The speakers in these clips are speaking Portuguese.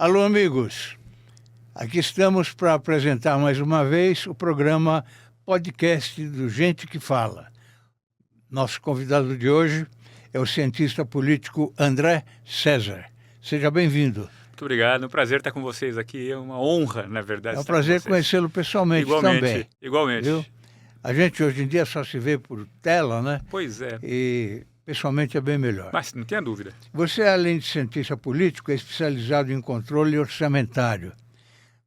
Alô, amigos. Aqui estamos para apresentar mais uma vez o programa podcast do Gente que Fala. Nosso convidado de hoje é o cientista político André César. Seja bem-vindo. Muito obrigado, é um prazer estar com vocês aqui, é uma honra, na verdade. É um prazer conhecê-lo pessoalmente também. Igualmente. Viu? A gente hoje em dia só se vê por tela, né? Pois é. E pessoalmente é bem melhor. Mas não tenha dúvida. Você, além de cientista político, é especializado em controle orçamentário.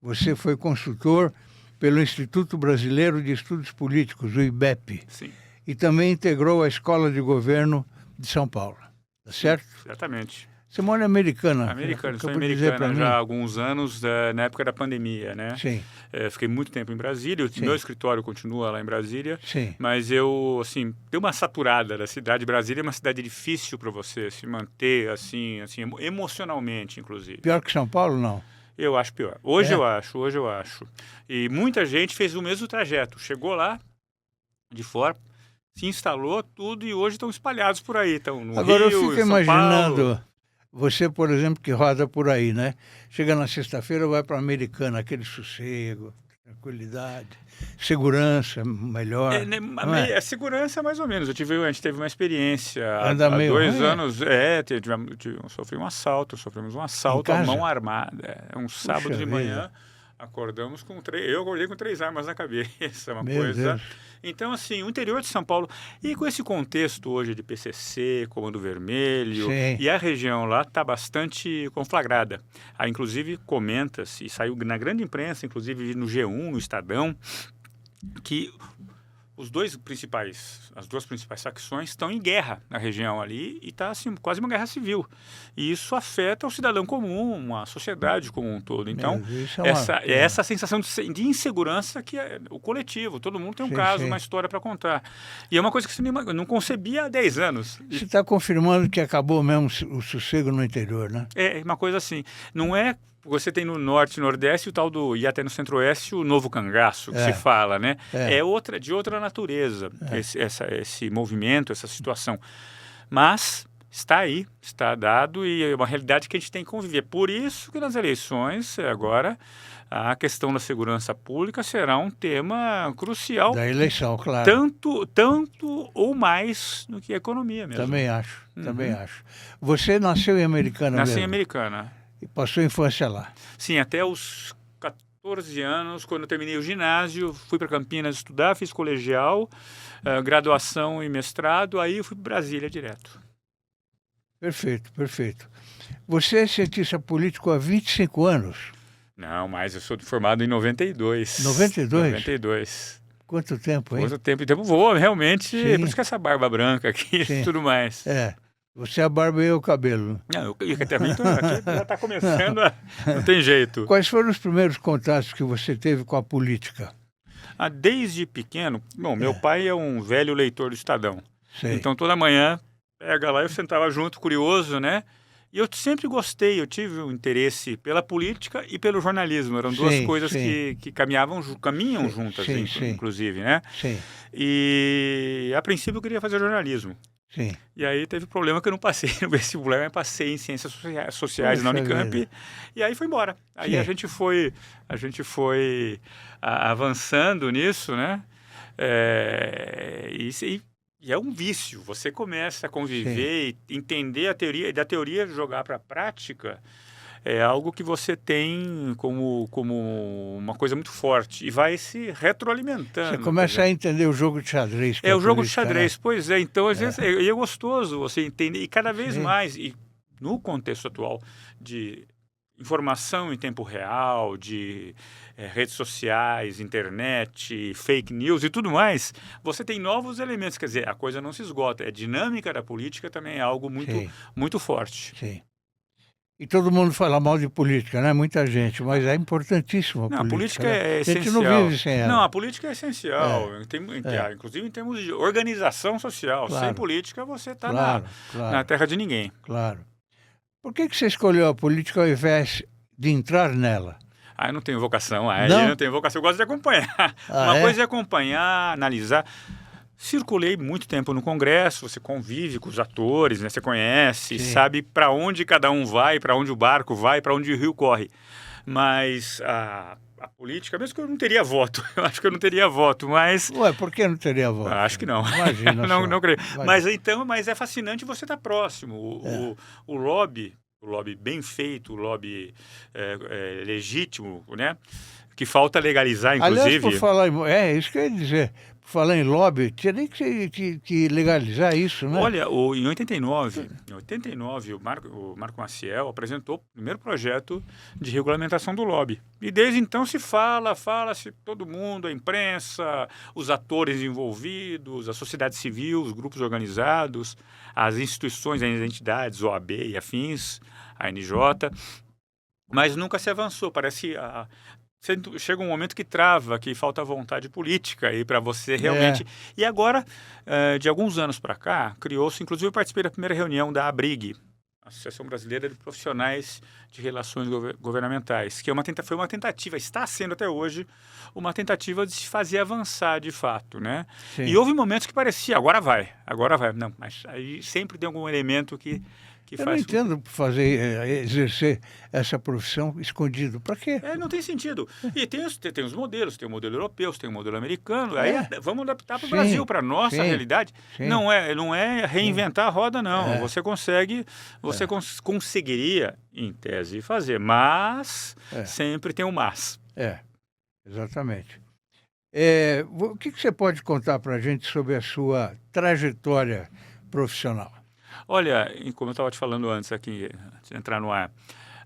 Você foi consultor pelo Instituto Brasileiro de Estudos Políticos, o IBEP. Sim. E também integrou a Escola de Governo de São Paulo. Tá certo? Certamente. Você mora em Americana. Estou em Americana já há alguns anos, na época da pandemia, né? Sim. Fiquei muito tempo em Brasília, Sim. Meu escritório continua lá em Brasília. Sim. Mas eu, assim, dei uma saturada da cidade. Brasília é uma cidade difícil para você se manter, assim, emocionalmente, inclusive. Pior que São Paulo, não? Eu acho pior. Hoje eu acho. E muita gente fez o mesmo trajeto. Chegou lá, de fora, se instalou tudo e hoje estão espalhados por aí. Estão no Agora Rio, eu fico São imaginando, Paulo. Você, por exemplo, que roda por aí, né? Chega na sexta-feira, vai para a Americana, aquele sossego, tranquilidade, segurança melhor. A segurança, mais ou menos. A gente teve uma experiência há meio 2 ruim, anos. Sofremos um assalto à mão armada. Um sábado de manhã. Acordamos com 3. Eu acordei com 3 armas na cabeça, Meu coisa. Deus. Então, assim, o interior de São Paulo. E com esse contexto hoje de PCC, Comando Vermelho, Sim. e a região lá está bastante conflagrada. Inclusive, comenta-se, e saiu na grande imprensa, inclusive no G1, no Estadão, que as duas principais facções estão em guerra na região ali e está assim, quase uma guerra civil. E isso afeta o cidadão comum, a sociedade como um todo. Então, essa sensação de insegurança que é o coletivo. Todo mundo tem um caso, uma história para contar. E é uma coisa que você não concebia há 10 anos. Você está confirmando que acabou mesmo o sossego no interior, né? É uma coisa assim. Não é... Você tem no norte e nordeste e até no centro-oeste o novo cangaço que se fala, né? É de outra natureza esse movimento, essa situação. Mas está aí, está dado e é uma realidade que a gente tem que conviver. Por isso que nas eleições agora a questão da segurança pública será um tema crucial. Da eleição, claro. Tanto ou mais do que a economia mesmo. Também acho. Você nasceu em Americana mesmo? Nasci em Americana. E passou a infância lá? Sim, até os 14 anos, quando eu terminei o ginásio, fui para Campinas estudar, fiz colegial, graduação e mestrado, aí eu fui para Brasília direto. Perfeito. Você é cientista político há 25 anos? Não, mas eu sou formado em 92. 92? 92. Quanto tempo, hein? Quanto tempo? O tempo voa, realmente. Sim. Por isso que essa barba branca aqui e tudo mais. Você é a barba e eu o cabelo. Não, até mim aqui já está começando não tem jeito. Quais foram os primeiros contatos que você teve com a política? Desde pequeno, meu pai é um velho leitor do Estadão. Sei. Então toda manhã, pega lá, eu sentava junto, curioso, né? E eu sempre gostei, eu tive um interesse pela política e pelo jornalismo. Eram duas coisas que caminham juntas, inclusive, né? Sim. E a princípio eu queria fazer jornalismo. Sim. E aí teve problema que eu não passei no vestibular, mas passei em ciências sociais na Unicamp. E aí foi embora. Aí a gente foi avançando nisso, né? E é um vício. Você começa a conviver e entender a teoria, e da teoria jogar para a prática é algo que você tem como uma coisa muito forte e vai se retroalimentando. Você começa a entender o jogo de xadrez. O jogo de xadrez, né? Pois é. Então, às vezes, é gostoso você entender, e cada vez mais, e no contexto atual de informação em tempo real, de redes sociais, internet, fake news e tudo mais, você tem novos elementos. Quer dizer, a coisa não se esgota. A dinâmica da política também é algo muito forte. Sim. E todo mundo fala mal de política, né? Muita gente, mas é importantíssimo a política. É essencial. A gente não vive sem ela. Não, a política é essencial, inclusive em termos de organização social. Sem política você está na terra de ninguém. Claro. Por que você escolheu a política ao invés de entrar nela? Eu não tenho vocação, eu não tenho vocação, eu gosto de acompanhar. Uma coisa é acompanhar, analisar. Circulei muito tempo no Congresso, você convive com os atores, né? Você conhece, Sim. sabe para onde cada um vai, para onde o barco vai, para onde o rio corre. Mas a política, mesmo que eu não teria voto, eu acho que eu não teria voto, mas Ué, por que não teria voto? acho que não. Imagina não, só. não creio. Imagina. Mas é fascinante você estar próximo. O lobby, o lobby bem feito, o lobby legítimo, né? Que falta legalizar, Aliás, inclusive. por falar em... É, isso que eu ia dizer. Por falar em lobby, teria que legalizar isso, né? Olha, em 89, o Marco Maciel apresentou o primeiro projeto de regulamentação do lobby. E desde então fala-se todo mundo, a imprensa, os atores envolvidos, a sociedade civil, os grupos organizados, as instituições, as entidades, OAB e afins, a NJ, mas nunca se avançou. Parece chega um momento que trava, que falta vontade política aí para você realmente. E agora, de alguns anos para cá, criou-se, inclusive eu participei da primeira reunião da ABRIG, Associação Brasileira de Profissionais de Relações Governamentais, que foi uma tentativa, está sendo até hoje, uma tentativa de se fazer avançar de fato, né? Sim. E houve momentos que parecia, agora vai. Não, mas aí sempre tem algum elemento que Eu faz... não entendo exercer essa profissão escondido. Para quê? Não tem sentido. E tem os modelos, tem o modelo europeu, tem o modelo americano. Aí vamos adaptar para o Brasil, para a nossa realidade. Sim. Não é reinventar a roda, não. Você conseguiria, em tese, fazer, mas sempre tem um mas. Exatamente. O que você pode contar para a gente sobre a sua trajetória profissional? Olha, como eu estava te falando antes aqui, antes de entrar no ar,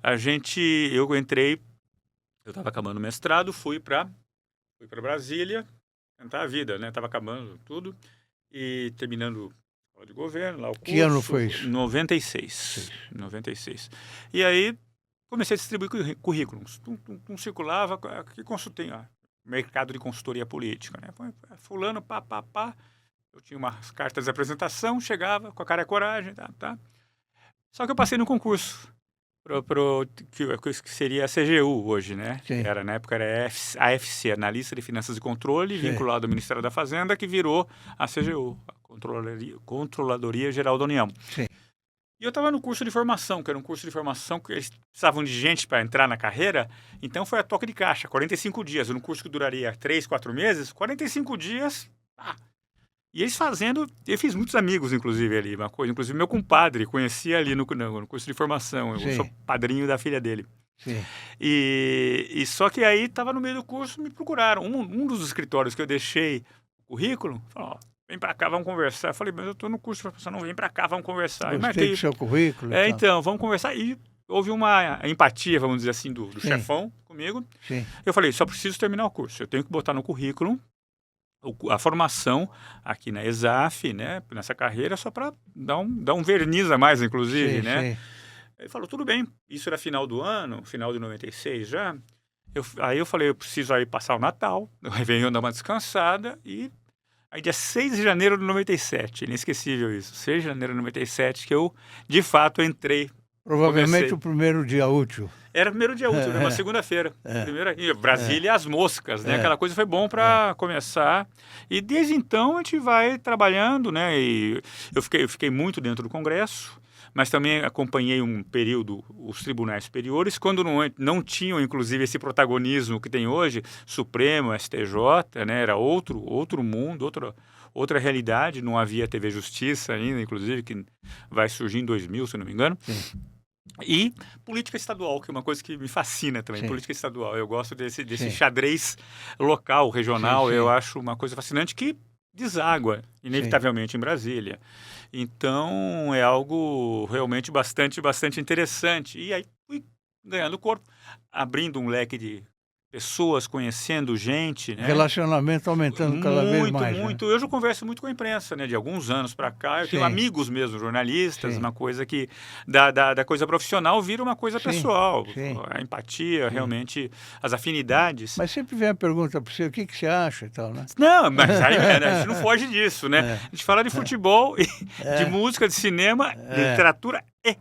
eu entrei, eu estava acabando o mestrado, fui para Brasília, tentar a vida, né? Estava acabando tudo e terminando a escola de governo, lá o curso. Que ano foi isso? 96. E aí comecei a distribuir currículos. Circulava, que consultei, mercado de consultoria política, né? Fulano, pá. Eu tinha umas cartas de apresentação, chegava com a cara e a coragem, tá. Só que eu passei no concurso, que seria a CGU hoje, né? Sim. Na época era a AFC, Analista de Finanças e Controle, vinculado ao Ministério da Fazenda, que virou a CGU, a Controladoria Geral da União. Sim. E eu estava no curso de formação, que era um curso de formação que eles precisavam de gente para entrar na carreira, então foi a toque de caixa, 45 dias, num curso que duraria 3, 4 meses, 45 dias, E eles eu fiz muitos amigos, inclusive, ali, uma coisa. Inclusive, meu compadre, conhecia ali no curso de formação. Eu sou padrinho da filha dele. Sim. E só que aí, estava no meio do curso, me procuraram. Um dos escritórios que eu deixei o currículo, falou, vem pra cá, vamos conversar. Eu falei, mas eu tô no curso de formação, não, vem pra cá, vamos conversar. Gostei do seu currículo. Então, vamos conversar. E houve uma empatia, vamos dizer assim, do chefão comigo. Sim. Eu falei, só preciso terminar o curso. Eu tenho que botar no currículo a formação aqui na ESAF, né, nessa carreira, só para dar um verniz a mais, inclusive, né? Sim. Ele falou, tudo bem, isso era final do ano, final de 96 já. Aí eu falei, eu preciso aí passar o Natal, o Réveillon, dar uma descansada, e aí dia 6 de janeiro de 97, inesquecível isso, 6 de janeiro de 97, que eu, de fato, entrei. Provavelmente o primeiro dia útil. Era o primeiro dia útil, uma segunda-feira. Brasília, as moscas, né? Aquela coisa foi bom para começar. E desde então a gente vai trabalhando, né? E eu fiquei muito dentro do Congresso, mas também acompanhei um período os tribunais superiores, quando não tinham, inclusive, esse protagonismo que tem hoje, Supremo, STJ, né? Era outro mundo, outra realidade. Não havia TV Justiça ainda, inclusive, que vai surgir em 2000, se não me engano. Sim. E política estadual, que é uma coisa que me fascina também, política estadual. Eu gosto desse Sim. xadrez local, regional, sim. Eu acho uma coisa fascinante que deságua, inevitavelmente, em Brasília. Então, é algo realmente bastante interessante. E aí fui ganhando corpo, abrindo um leque de pessoas, conhecendo gente, né? Relacionamento aumentando cada vez mais. Muito. Né? Eu já converso muito com a imprensa, né? De alguns anos para cá. Eu tenho amigos mesmo, jornalistas, uma coisa que da coisa profissional vira uma coisa pessoal. A empatia, realmente, as afinidades. Mas sempre vem a pergunta para você, o que você acha e tal, né? Não, mas aí a gente não foge disso, né? A gente fala de futebol, de música, de cinema, de literatura e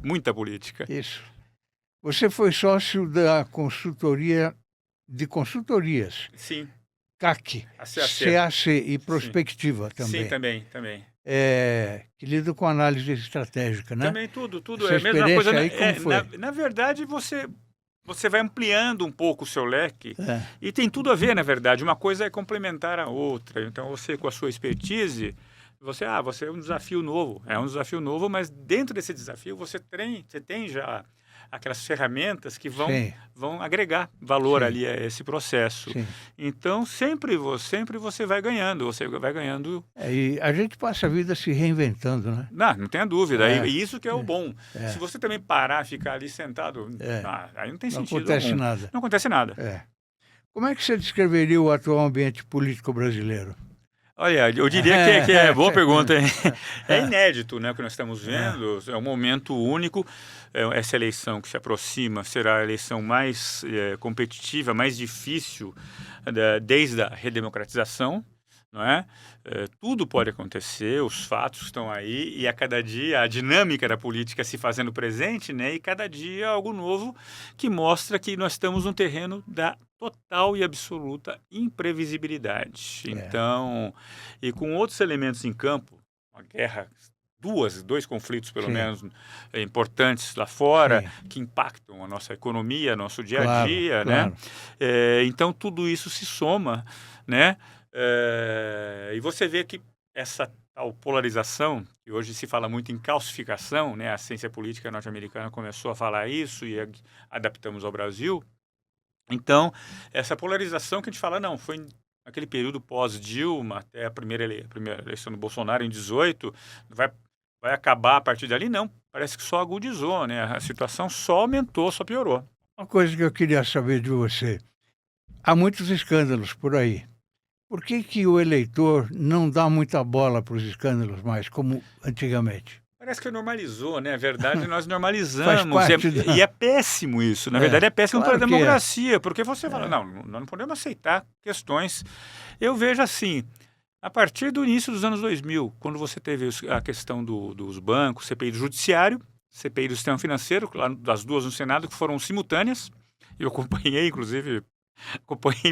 muita política. Isso. Você foi sócio da consultoria de consultorias. Sim. CAC, A CAC. CAC e Sim. Prospectiva também. Sim, também. Que lida com análise estratégica, né? Também tudo Essa é a mesma coisa. experiência aí, como foi? Na verdade, você vai ampliando um pouco o seu leque É, e tem tudo a ver, na verdade. Uma coisa é complementar a outra. Então, você com a sua expertise, você é um desafio novo. É um desafio novo, mas dentro desse desafio você tem já aquelas ferramentas que sim, vão agregar valor Sim. ali a esse processo. sim. Então, sempre você vai ganhando. Você vai ganhando. E a gente passa a vida se reinventando, né? Não tenha dúvida. É, E isso que é o bom. é. Se você também parar, ficar ali sentado, É. aí não tem Não sentido acontece algum. nada. Não acontece nada. É. Como é que você descreveria o atual ambiente político brasileiro? Olha, eu diria que é boa pergunta, hein? É inédito, né, o que nós estamos vendo. É um momento único. Essa eleição que se aproxima será a eleição mais competitiva, mais difícil desde a redemocratização, não é? Tudo pode acontecer, os fatos estão aí e a cada dia a dinâmica da política se fazendo presente, né? E cada dia algo novo que mostra que nós estamos num terreno da total e absoluta imprevisibilidade. Então, e com outros elementos em campo, uma guerra, dois conflitos pelo Sim. menos importantes lá fora, Sim. que impactam a nossa economia, nosso dia a Claro, dia, claro. né? Então tudo isso se soma, né? E você vê que essa tal polarização, que hoje se fala muito em calcificação, né? A ciência política norte-americana começou a falar isso e adaptamos ao Brasil. Então, essa polarização que a gente fala, não, foi naquele período pós-Dilma, até a primeira eleição do Bolsonaro em 18, vai acabar a partir dali? Não, parece que só agudizou, né? A situação só aumentou, só piorou. Uma coisa que eu queria saber de você. Há muitos escândalos por aí. Por que o eleitor não dá muita bola para os escândalos mais, como antigamente? Parece que normalizou, né? A verdade, nós Faz normalizamos. parte E é péssimo isso. Na verdade, é péssimo claro para a que é. democracia, porque você fala, não, nós não podemos aceitar questões. Eu vejo assim, a partir do início dos anos 2000, quando você teve a questão dos bancos, CPI do Judiciário, CPI do Sistema Financeiro, das duas no Senado, que foram simultâneas, eu acompanhei, inclusive,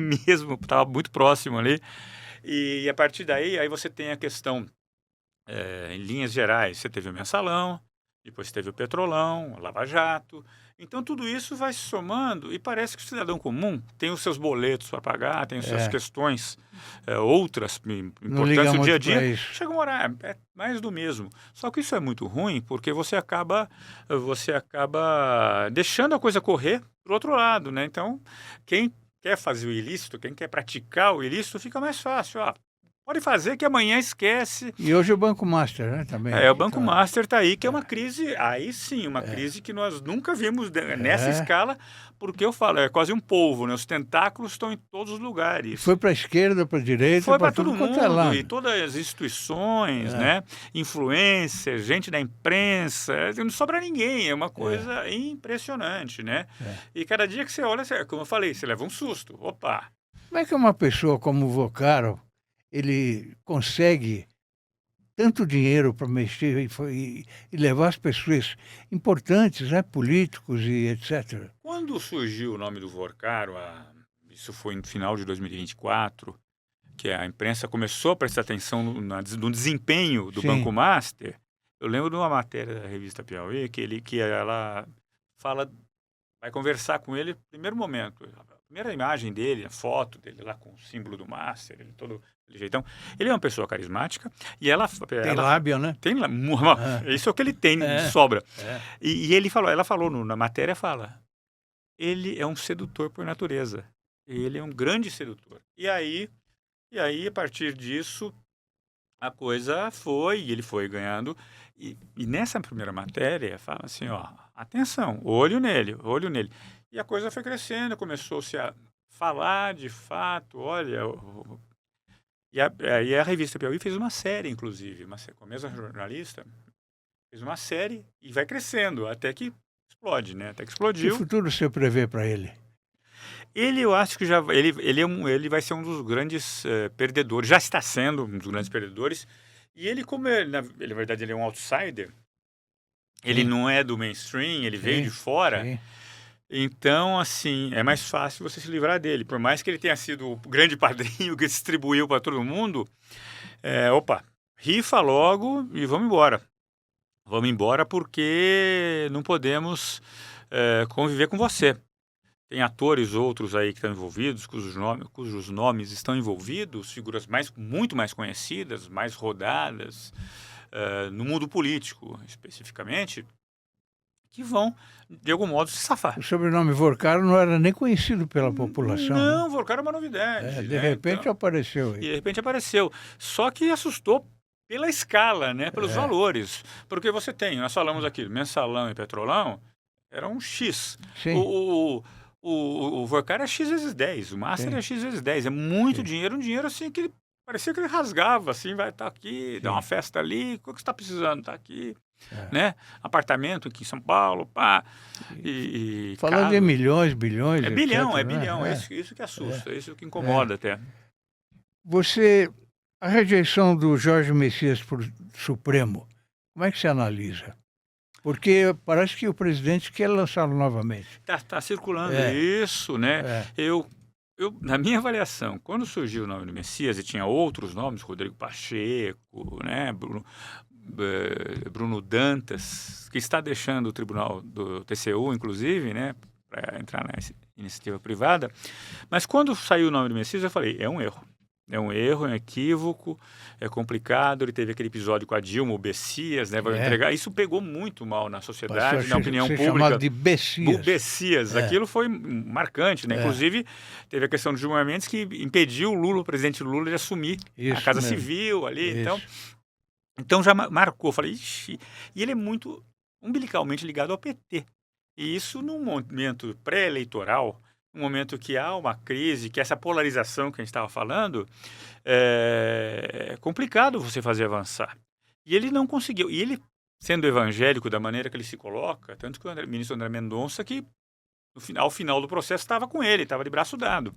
mesmo, estava muito próximo ali. E a partir daí, aí você tem a questão, em linhas gerais, você teve o Mensalão, depois teve o Petrolão, o Lava Jato. Então, tudo isso vai se somando e parece que o cidadão comum tem os seus boletos para pagar, tem as suas questões outras importantes do dia a dia. Chega uma hora, é mais do mesmo. Só que isso é muito ruim porque você acaba deixando a coisa correr para o outro lado, né? Então, quem quer fazer o ilícito, quem quer praticar o ilícito, fica mais fácil. Pode fazer que amanhã esquece. E hoje o Banco Master, né, também. O Banco Master está aí, que é uma crise, aí sim, uma crise que nós nunca vimos nessa escala, porque eu falo, é quase um polvo, né? Os tentáculos estão em todos os lugares. Foi para a esquerda, para a direita, foi para tudo todo quanto é mundo, lado. e todas as instituições, né? Influências, gente da imprensa, não sobra ninguém, é uma coisa impressionante, né? E cada dia que você olha, como eu falei, você leva um susto. Opa! Como é que uma pessoa como o Vocaro, ele consegue tanto dinheiro para mexer e levar as pessoas importantes, né, políticos e etc. Quando surgiu o nome do Vocaro, isso foi no final de 2024, que a imprensa começou a prestar atenção no desempenho do Banco Master, eu lembro de uma matéria da revista Piauí que ela fala, vai conversar com ele no primeiro momento. A primeira imagem dele, a foto dele lá com o símbolo do Master, ele todo aquele jeitão. Ele é uma pessoa carismática e ela Tem lábia, né? Tem isso é o que ele tem de sobra. E ela falou na matéria, ele é um sedutor por natureza. Ele é um grande sedutor. E aí a partir disso, a coisa ele foi ganhando. E nessa primeira matéria, fala assim, atenção, olho nele. E a coisa foi crescendo, começou-se a falar de fato, olha... E a revista Piauí fez uma série, inclusive, com a mesma jornalista, fez uma série e vai crescendo, até que explode, né? Até que explodiu. Que futuro você prevê para ele? Eu acho que ele vai ser um dos grandes perdedores, já está sendo um dos grandes perdedores. E ele, como na verdade ele é um outsider, ele não é do mainstream, ele veio de fora. Então, assim, é mais fácil você se livrar dele. Por mais que ele tenha sido o grande padrinho que distribuiu para todo mundo, opa, rifa logo e vamos embora. Vamos embora porque não podemos conviver com você. Tem atores outros aí que estão envolvidos, cujos nomes estão envolvidos, figuras muito mais conhecidas, mais rodadas, no mundo político especificamente, que vão, de algum modo, se safar. O sobrenome Vorcaro não era nem conhecido pela população, né? Não, Vorcaro é uma novidade. De repente apareceu aí. E de repente apareceu. Só que assustou pela escala, né? Pelos valores. Porque você tem, nós falamos aqui, Mensalão e Petrolão, era um X. Sim. O Vorcaro é X vezes 10, o Master é X vezes 10. É muito dinheiro, um dinheiro assim que parecia que ele rasgava, assim, vai estar aqui, dá uma festa ali, o que você está precisando? Está aqui. Né? Apartamento aqui em São Paulo, pá. Falando casa. em milhões, bilhões. É etc, bilhão, é né? bilhão. Isso que assusta, isso que incomoda até. A rejeição do Jorge Messias por Supremo, como é que você analisa? Porque parece que o presidente quer lançá-lo novamente. Tá circulando isso, né? Eu, na minha avaliação, quando surgiu o nome do Messias e tinha outros nomes, Rodrigo Pacheco, né? Bruno Dantas, que está deixando o tribunal do TCU, inclusive, né? Para entrar na iniciativa privada. Mas quando saiu o nome do Messias, eu falei, é um erro. É um erro, é um equívoco, é complicado. Ele teve aquele episódio com a Dilma, o Bessias, né? Vai entregar. Isso pegou muito mal na sociedade, na opinião pública. Chamado de Bessias. Bessias. Aquilo foi marcante, né? Inclusive, teve a questão do Gilmar Mendes que impediu o presidente Lula, de assumir a Casa Civil ali. Então já marcou. Falei, ixi. E ele é muito umbilicalmente ligado ao PT. E isso num momento pré-eleitoral, um momento que há uma crise, que essa polarização que a gente estava falando, é complicado você fazer avançar. E ele não conseguiu. E ele, sendo evangélico da maneira que ele se coloca, tanto que o ministro André Mendonça, que ao final do processo estava com ele, estava de braço dado.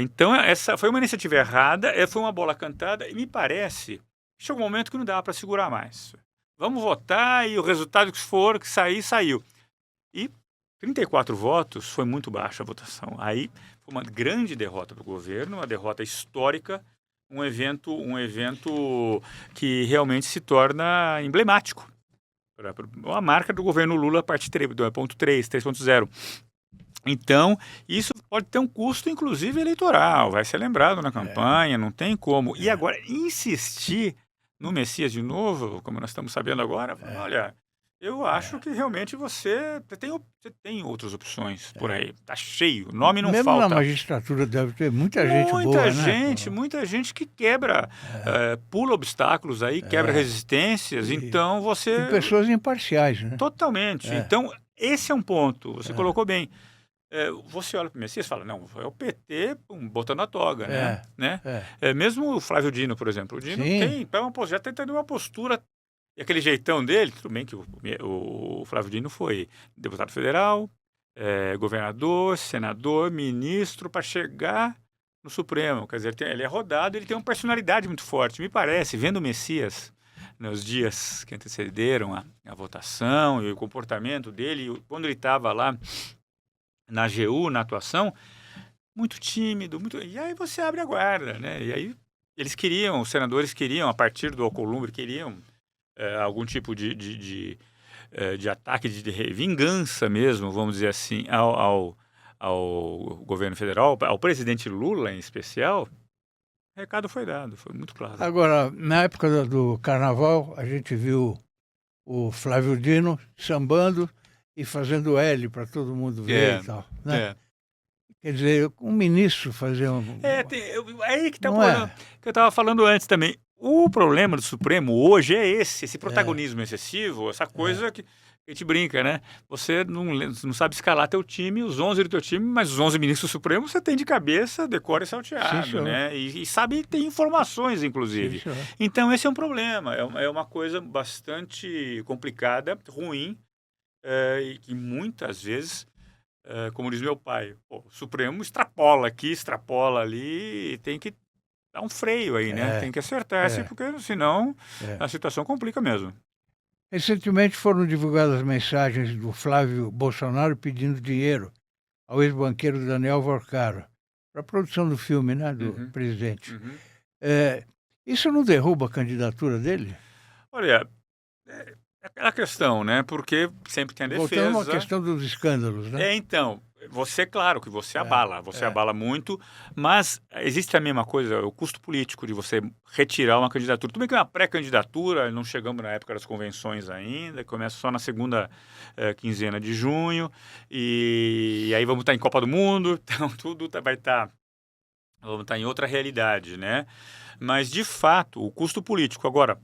Então, essa foi uma iniciativa errada, foi uma bola cantada, e me parece que chegou um momento que não dava para segurar mais. Vamos votar e o resultado que for, que sair, saiu. E 34 votos, foi muito baixa a votação. Aí foi uma grande derrota para o governo, uma derrota histórica, um evento que realmente se torna emblemático. A marca do governo Lula, parte 3.3, 3.0. Então, isso pode ter um custo, inclusive, eleitoral. Vai ser lembrado na campanha, não tem como. E agora, insistir no Messias de novo, como nós estamos sabendo agora, olha... Eu acho que realmente você tem outras opções por aí. Tá cheio, o nome não Mesmo falta. na magistratura deve ter muita gente boa, né? Muita gente que quebra, pula obstáculos aí, quebra resistências. Então você... Tem pessoas imparciais, né? Totalmente. Então esse é um ponto, você colocou bem. Você olha para o Messias e fala, não, é o PT botando a toga, né? Mesmo o Flávio Dino, por exemplo. O Dino já tem tendo uma postura... E aquele jeitão dele, tudo bem que o Flávio Dino foi deputado federal, governador, senador, ministro, para chegar no Supremo. Quer dizer, ele é rodado, ele tem uma personalidade muito forte. Me parece, vendo o Messias nos dias que antecederam a votação e o comportamento dele, quando ele estava lá na AGU, na atuação, muito tímido, e aí você abre a guarda, né? E aí os senadores queriam, a partir do Alcolumbre, algum tipo de ataque, de vingança mesmo, vamos dizer assim, ao governo federal, ao presidente Lula em especial. O recado foi dado, foi muito claro. Agora, na época do Carnaval, a gente viu o Flávio Dino sambando e fazendo L para todo mundo ver e tal, né? Quer dizer, um ministro fazer aí que tá que eu estava falando antes também. O problema do Supremo hoje é esse protagonismo excessivo, essa coisa que a gente brinca, né? Você não sabe escalar teu time, os 11 do teu time, mas os 11 ministros do Supremo você tem de cabeça, decora e salteado, né? E sabe, tem informações, inclusive. Sim, então, esse é um problema, é uma coisa bastante complicada, ruim, e que muitas vezes, como diz meu pai, o Supremo extrapola aqui, extrapola ali, e tem que dá um freio aí, né? Tem que acertar, porque senão a situação complica mesmo. Recentemente foram divulgadas mensagens do Flávio Bolsonaro pedindo dinheiro ao ex-banqueiro Daniel Vorcaro para a produção do filme, né, do presidente. É, isso não derruba a candidatura dele? Olha, é aquela questão, né? Porque sempre tem a Voltando à defesa. questão dos escândalos, né? Então, você, claro que você abala muito, mas existe a mesma coisa, o custo político de você retirar uma candidatura. Tudo bem que é uma pré-candidatura, não chegamos na época das convenções ainda, começa só na segunda quinzena de junho, e aí vamos estar em Copa do Mundo, então tudo vamos estar em outra realidade, né? Mas, de fato, o custo político. Agora,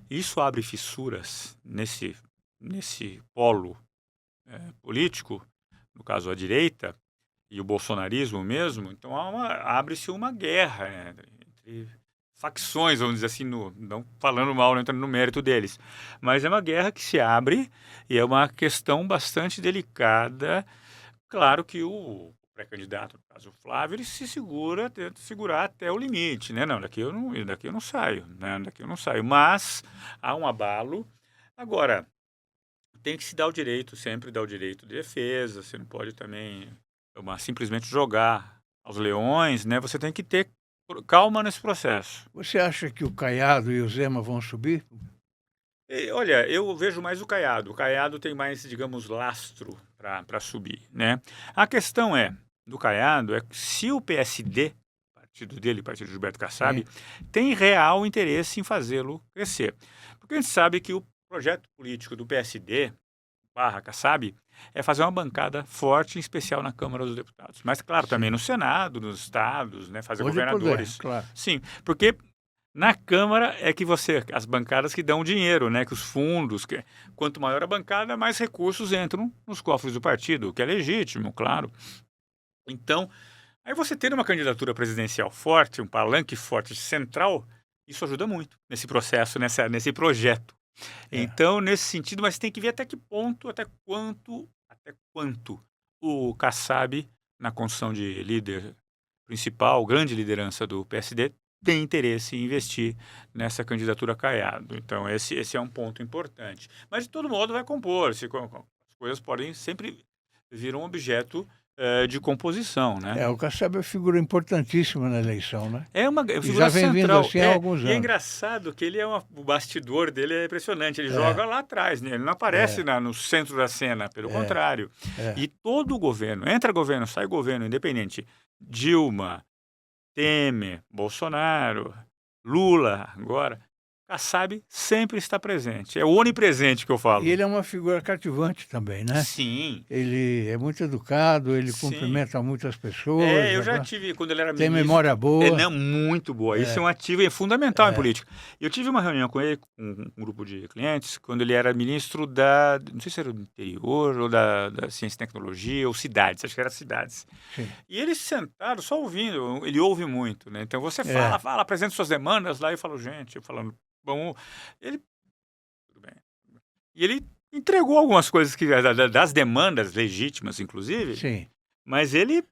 isso abre fissuras nesse polo político, no caso a direita e o bolsonarismo mesmo, então abre-se uma guerra, né, entre facções, vamos dizer assim, não falando mal, não entrando no mérito deles, mas é uma guerra que se abre e é uma questão bastante delicada. Claro que o pré-candidato, no caso o Flávio, ele tenta segurar até o limite, né? Não, daqui eu não saio, né? Daqui eu não saio, mas há um abalo. Agora, tem que se dar o direito, sempre dar o direito de defesa, você não pode também simplesmente jogar aos leões, né? Você tem que ter calma nesse processo. Você acha que o Caiado e o Zema vão subir? Olha, eu vejo mais o Caiado. O Caiado tem mais, digamos, lastro para subir, né? A questão do Caiado, é que se o PSD, partido dele, partido de Gilberto Kassab, tem real interesse em fazê-lo crescer. Porque a gente sabe que o projeto político do PSD, Kassab, é fazer uma bancada forte, em especial na Câmara dos Deputados. Mas, claro, também no Senado, nos estados, né, fazer Onde governadores. puder, claro. Sim, porque na Câmara é que as bancadas que dão dinheiro, né, que os fundos, quanto maior a bancada, mais recursos entram nos cofres do partido, o que é legítimo, claro. Então, aí você ter uma candidatura presidencial forte, um palanque forte central, isso ajuda muito nesse processo, nesse projeto. Então, nesse sentido, mas tem que ver até que ponto, até quanto o Kassab, na condição de líder principal, grande liderança do PSD, tem interesse em investir nessa candidatura Caiado. Então, esse é um ponto importante. Mas, de todo modo, vai compor. As coisas podem sempre vir um objeto de composição, né? O Kassab é uma figura importantíssima na eleição, né? É uma E figura já vem vindo central. assim há alguns anos. E é engraçado que o bastidor dele é impressionante. Ele joga lá atrás, né? Ele não aparece no centro da cena, pelo contrário. E todo o governo, entra governo, sai governo, independente, Dilma, Temer, Bolsonaro, Lula, agora, Kassab sempre está presente. É o onipresente que eu falo. E ele é uma figura cativante também, né? Sim. Ele é muito educado, ele cumprimenta muitas pessoas. Eu já tive, quando ele era tem ministro... memória boa. Não, muito boa. Isso é um ativo fundamental em política. Eu tive uma reunião com ele, com um grupo de clientes, quando ele era ministro não sei se era do interior, ou da ciência e tecnologia, ou cidades, acho que era cidades. Sim. E eles sentaram só ouvindo, ele ouve muito, né? Então você fala, apresenta suas demandas lá, e eu falo, gente, falando, bom, tudo bem. E ele entregou algumas coisas das demandas legítimas, inclusive. Sim. Mas ele,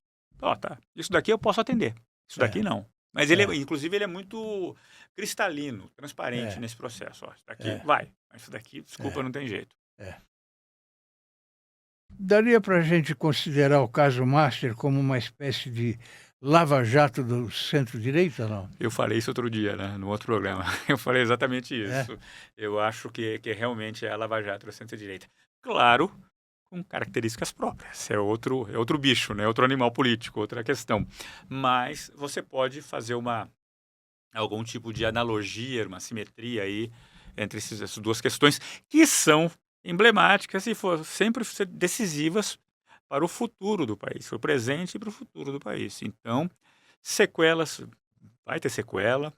isso daqui eu posso atender, isso daqui não. Mas ele, inclusive, ele é muito cristalino, transparente nesse processo. Isso daqui vai, mas isso daqui, desculpa, não tem jeito. Daria para a gente considerar o caso Master como uma espécie de lava-jato do centro-direita, não? Eu falei isso outro dia, né, no outro programa. Eu falei exatamente isso. Eu acho que realmente é a lava-jato do centro-direita. Claro, com características próprias. É outro bicho, né? Outro animal político, outra questão. Mas você pode fazer algum tipo de analogia, uma simetria aí entre essas duas questões que são emblemáticas e sempre decisivas para o futuro do país, para o presente e para o futuro do país. Então, sequelas, vai ter sequela,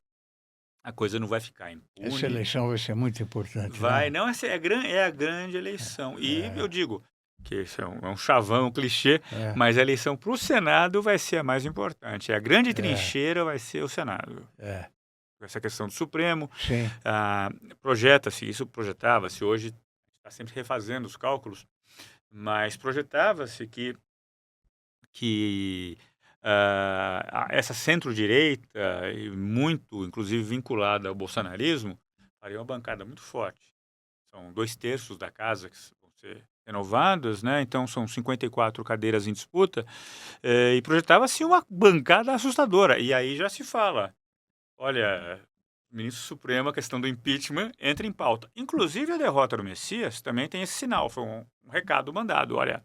a coisa não vai ficar impune. Essa eleição vai ser muito importante. Não, essa é a grande eleição. E eu digo que isso é um chavão, um clichê, mas a eleição para o Senado vai ser a mais importante. A grande trincheira vai ser o Senado. Essa questão do Supremo. Sim. Projetava-se, hoje está sempre refazendo os cálculos, mas projetava-se que essa centro-direita, muito, inclusive, vinculada ao bolsonarismo, faria uma bancada muito forte. são 2/3 da casa que vão ser renovadas, né? Então são 54 cadeiras em disputa, e projetava-se uma bancada assustadora. E aí já se fala, olha, ministro Supremo, a questão do impeachment entra em pauta. Inclusive a derrota do Messias também tem esse sinal, foi um recado mandado, olha,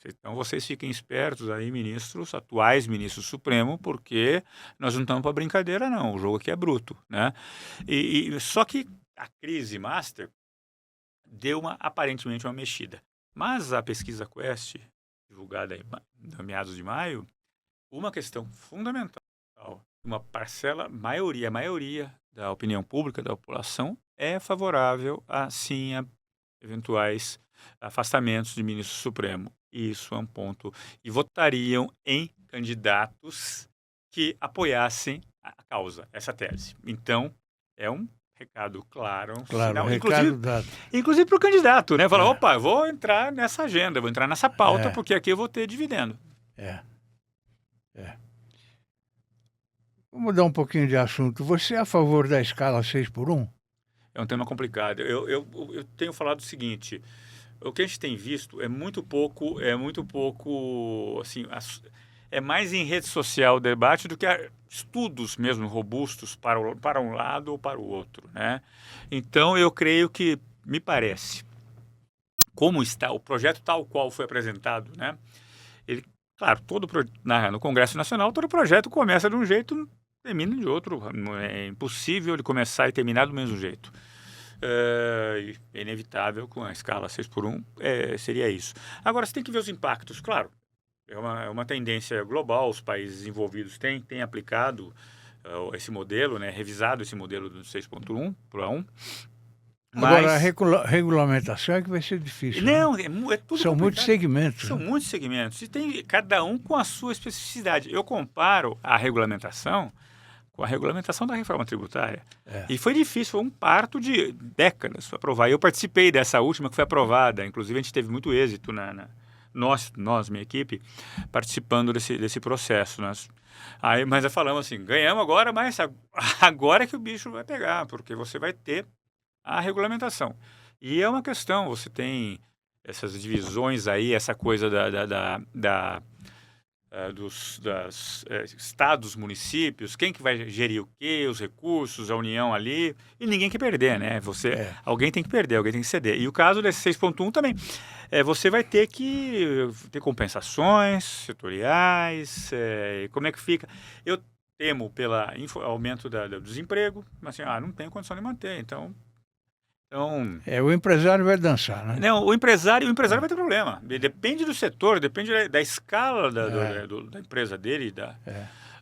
então vocês fiquem espertos aí, ministros, atuais ministros Supremo, porque nós não estamos para brincadeira não, o jogo aqui é bruto, né? Só que a crise master deu aparentemente uma mexida. Mas a pesquisa Quest, divulgada em meados de maio, uma questão fundamental, uma a maioria da opinião pública, da população, é favorável a eventuais afastamentos de ministro Supremo. Isso é um ponto. E votariam em candidatos que apoiassem a causa, essa tese. Então, é um recado claro, sinal, recado dado. Inclusive para o candidato, né? Falar, opa, eu vou entrar nessa agenda, vou entrar nessa pauta, porque aqui eu vou ter dividendo. Vamos mudar um pouquinho de assunto. Você é a favor da escala 6x1? É um tema complicado. Eu tenho falado o seguinte, o que a gente tem visto é muito pouco, assim, é mais em rede social o debate do que estudos mesmo robustos para um lado ou para o outro, né? Então, eu creio que, me parece, como está o projeto tal qual foi apresentado, né? Ele, claro, no Congresso Nacional, todo projeto começa de um jeito, termina de outro. É impossível ele começar e terminar do mesmo jeito. É inevitável, com a escala 6x1, seria isso. Agora, você tem que ver os impactos, claro. É uma tendência global, os países envolvidos têm aplicado esse modelo, né, revisado esse modelo do 6.1 para 1. Agora, a regulamentação é que vai ser difícil. Não, né? É tudo São complicado. Muitos segmentos. São muitos segmentos. E tem cada um com a sua especificidade. Eu comparo a regulamentação com a regulamentação da reforma tributária. E foi difícil, foi um parto de décadas para aprovar. Eu participei dessa última que foi aprovada. Inclusive, a gente teve muito êxito nós, minha equipe, participando desse processo. Mas nós falamos assim, ganhamos agora, mas agora é que o bicho vai pegar, porque você vai ter a regulamentação. E é uma questão, você tem essas divisões aí, essa coisa dos estados, municípios, quem que vai gerir o quê, os recursos, a União ali, e ninguém quer perder, né? Alguém tem que perder, alguém tem que ceder. E o caso desse 6.1 também, você vai ter que ter compensações setoriais, como é que fica? Eu temo pelo aumento do desemprego, mas assim, não tenho condição de manter, então... o empresário vai dançar, né? Não, o empresário vai ter problema. Depende do setor, depende da escala da empresa dele,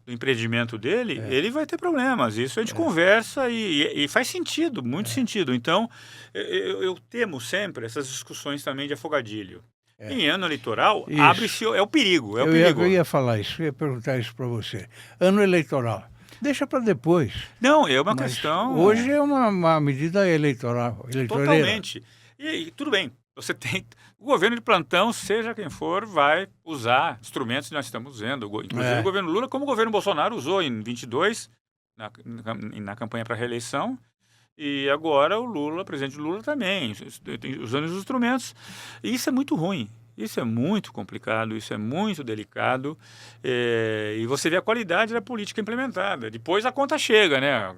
do empreendimento dele, ele vai ter problemas. Isso a gente conversa e faz sentido, muito sentido. Então, eu temo sempre essas discussões também de afogadilho. Em ano eleitoral, abre-se, o perigo. Eu ia falar isso, eu ia perguntar isso para você. Ano eleitoral. Deixa para depois. Não, é uma questão... Hoje é uma medida eleitoral. Totalmente. E tudo bem, você tem... O governo de plantão, seja quem for, vai usar instrumentos que nós estamos vendo. Inclusive o governo Lula, como o governo Bolsonaro usou em 22, na campanha para a reeleição. E agora o presidente Lula também, usando os instrumentos. E isso é muito ruim. Isso é muito complicado, isso é muito delicado, e você vê a qualidade da política implementada. Depois a conta chega, né?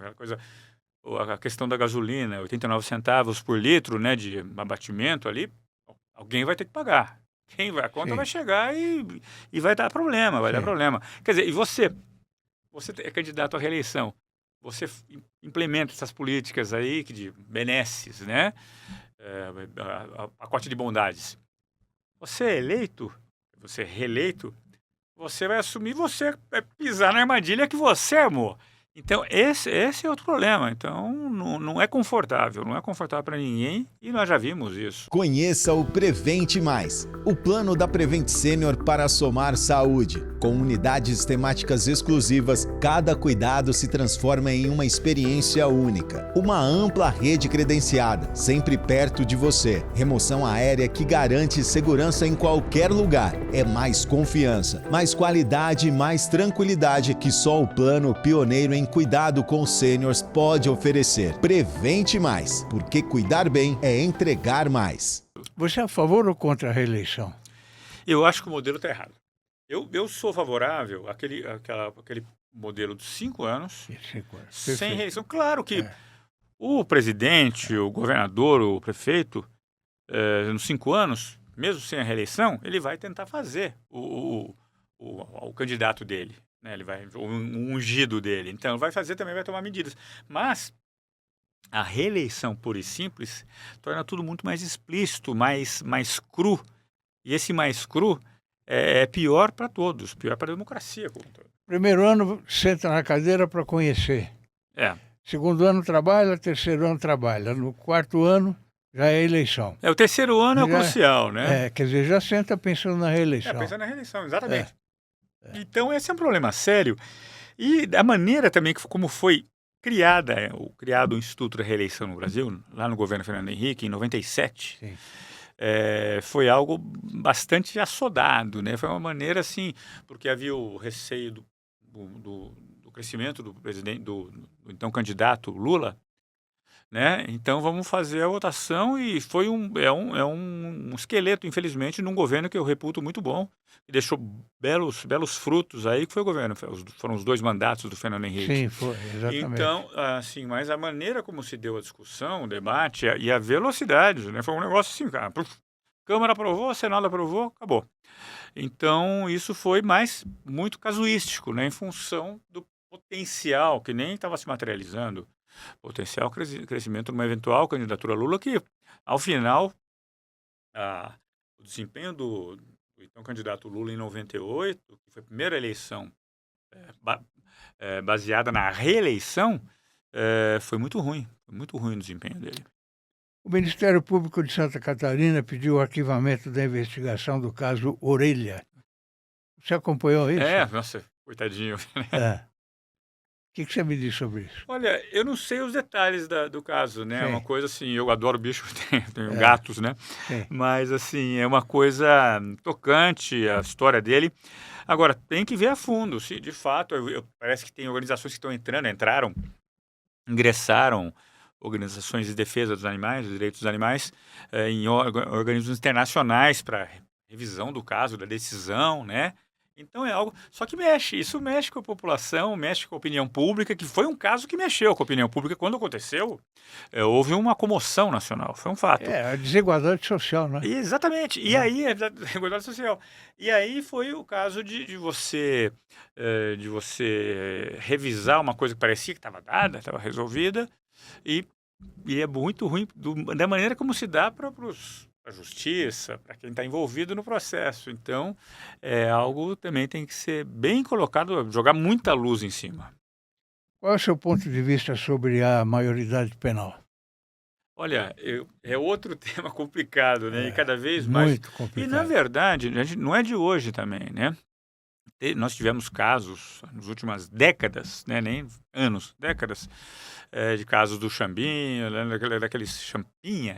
A questão da gasolina, 89 centavos por litro, né, de abatimento ali, alguém vai ter que pagar. A conta vai chegar e vai dar problema, dar problema. Quer dizer, e você é candidato à reeleição, você implementa essas políticas aí de benesses, né? Pacote de bondades. Você é eleito, você é reeleito, você vai assumir, você vai pisar na armadilha que você armou. Então, esse é outro problema. Então, não é confortável, para ninguém e nós já vimos isso. Conheça o Prevente Mais, o plano da Prevent Senior para somar saúde. Com unidades temáticas exclusivas, cada cuidado se transforma em uma experiência única. Uma ampla rede credenciada, sempre perto de você. Remoção aérea que garante segurança em qualquer lugar. É mais confiança, mais qualidade e mais tranquilidade que só o plano pioneiro em em cuidado com os sêniors pode oferecer. Prevente Mais, porque cuidar bem é entregar mais. Você é a favor ou contra a reeleição? Eu acho que o modelo está errado. Eu sou favorável àquele modelo de 5 anos, 5 anos. sem Perfeito. reeleição. Claro que o presidente, o governador, o prefeito, nos 5 anos, mesmo sem a reeleição, ele vai tentar fazer o candidato dele, né? Ele vai, o ungido dele. Então, vai fazer também, vai tomar medidas. Mas a reeleição pura e simples torna tudo muito mais explícito, mais cru. E esse mais cru é pior para todos, pior para a democracia como um todo. Primeiro ano, senta na cadeira para conhecer. Segundo ano, trabalha. Terceiro ano, trabalha. No quarto ano, já é eleição. O terceiro ano é o crucial, né? Quer dizer, já senta pensando na reeleição. Pensando na reeleição, exatamente. Então, esse é um problema sério. E a maneira também como foi criado o Instituto da Reeleição no Brasil, lá no governo Fernando Henrique, em 97, Sim. Foi algo bastante assodado, né? Foi uma maneira assim, porque havia o receio do crescimento do presidente, do então candidato Lula, né? Então vamos fazer a votação e foi um esqueleto, infelizmente, num governo que eu reputo muito bom, que deixou belos frutos aí, que foi o governo, foram os 2 mandatos do Fernando Henrique. Sim, foi, exatamente. Então, assim, mas a maneira como se deu a discussão, o debate e a velocidade, né? Foi um negócio assim, cara, Câmara aprovou, Senado aprovou, acabou. Então, isso foi muito casuístico, né? Em função do potencial, que nem estava se materializando, potencial crescimento de uma eventual candidatura Lula, que, ao final, o desempenho do então candidato Lula em 98, que foi a primeira eleição baseada na reeleição, foi muito ruim o desempenho dele. O Ministério Público de Santa Catarina pediu o arquivamento da investigação do caso Orelha. Você acompanhou isso? Nossa, coitadinho. O que você me diz sobre isso? Olha, eu não sei os detalhes do caso, né? Sim. É uma coisa assim, eu adoro bicho, tenho gatos, né? Sim. Mas, assim, é uma coisa tocante a história dele. Agora, tem que ver a fundo, se de fato, parece que tem organizações que ingressaram, organizações de defesa dos animais, dos direitos dos animais, em organismos internacionais para revisão do caso, da decisão, né? Então é algo, só que isso mexe com a população, mexe com a opinião pública, que foi um caso que mexeu com a opinião pública. Quando aconteceu, houve uma comoção nacional, foi um fato. A desigualdade social, né? Exatamente, e aí, a desigualdade social. E aí foi o caso de você revisar uma coisa que parecia que estava dada, estava resolvida, e é muito ruim da maneira como se dá para a justiça, para quem está envolvido no processo. Então, algo também tem que ser bem colocado, jogar muita luz em cima. Qual é o seu ponto de vista sobre a maioridade penal? Olha, é outro tema complicado, né? E cada vez mais... Muito complicado. E, na verdade, não é de hoje também, né? Nós tivemos casos nas últimas décadas, né? Nem anos, décadas, de casos do Chambinho, daqueles Champinha.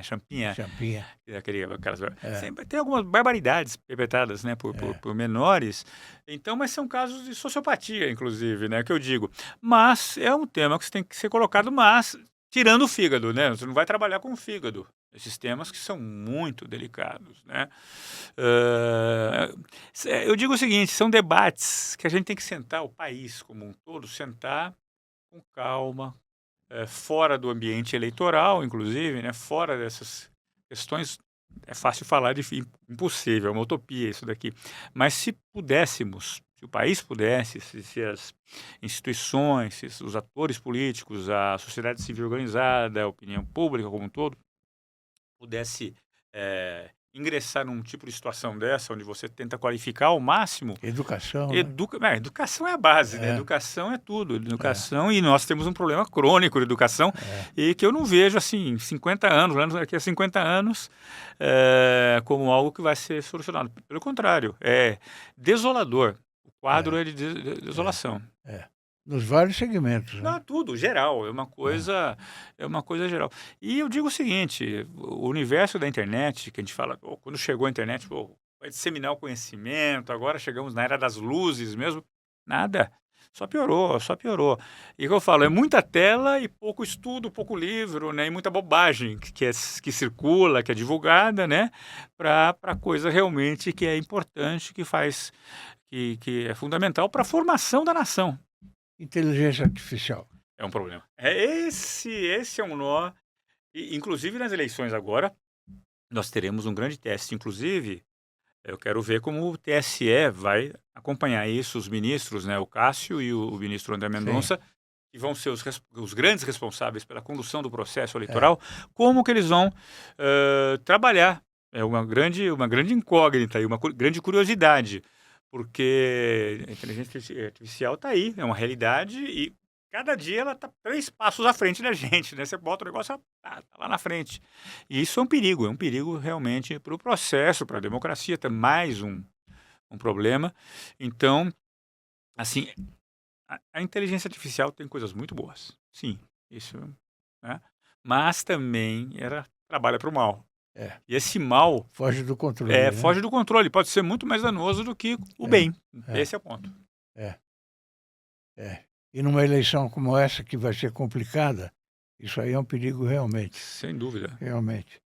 Sempre tem algumas barbaridades perpetradas, né, por menores. Então, mas são casos de sociopatia, inclusive, né, que eu digo. Mas é um tema que tem que ser colocado, mas tirando o fígado, né? Você não vai trabalhar com o fígado. Esses temas que são muito delicados, né? Eu digo o seguinte, são debates que a gente tem que sentar, o país como um todo, sentar com calma, fora do ambiente eleitoral, inclusive, né? Fora dessas questões, é fácil falar de impossível, é uma utopia isso daqui. Mas se o país pudesse, se as instituições, se os atores políticos, a sociedade civil organizada, a opinião pública como um todo, pudesse ingressar num tipo de situação dessa, onde você tenta qualificar ao máximo... Educação. Educação é a base, né? Educação é tudo. Educação, e nós temos um problema crônico de educação, e que eu não vejo, assim, 50 anos, daqui a 50 anos, como algo que vai ser solucionado. Pelo contrário, é desolador. O quadro é de desolação. Nos vários segmentos. Né? Não, tudo, geral, é uma coisa geral. E eu digo o seguinte, o universo da internet, que a gente fala, quando chegou a internet, vai disseminar o conhecimento, agora chegamos na era das luzes mesmo, nada. Só piorou, só piorou. E o que eu falo, é muita tela e pouco estudo, pouco livro, né? E muita bobagem que circula, que é divulgada, né? Para coisa realmente que é importante, que é fundamental para a formação da nação. Inteligência artificial. É um problema. Esse é um nó. E, inclusive nas eleições agora, nós teremos um grande teste. Inclusive, eu quero ver como o TSE vai acompanhar isso, os ministros, né, o Cássio e o ministro André Mendonça, que vão ser os grandes responsáveis pela condução do processo eleitoral, como que eles vão trabalhar. É uma grande incógnita e uma grande curiosidade, porque a inteligência artificial está aí, é uma realidade e cada dia ela está 3 passos à frente da gente, né? Você bota o negócio, ela tá lá na frente. E isso é um perigo realmente para o processo, para a democracia, tem mais um problema. Então, assim, a inteligência artificial tem coisas muito boas, sim, isso, né? Mas também trabalha para o mal. E esse mal foge do controle. Né? Foge do controle, pode ser muito mais danoso do que o bem. Esse é o ponto. E numa eleição como essa, que vai ser complicada, isso aí é um perigo realmente. Sem dúvida. Realmente.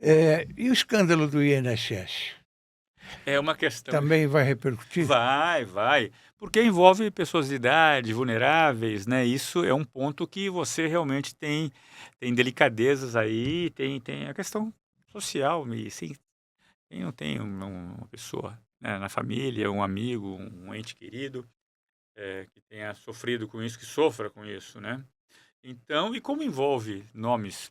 E o escândalo do INSS? É uma questão... Também vai repercutir? Vai. Porque envolve pessoas de idade, vulneráveis, né? Isso é um ponto que você realmente tem delicadezas aí, tem a questão social, e sim, quem não tem uma pessoa, né, na família, um amigo, um ente querido, que tenha sofrido com isso, que sofra com isso, né? Então, e como envolve nomes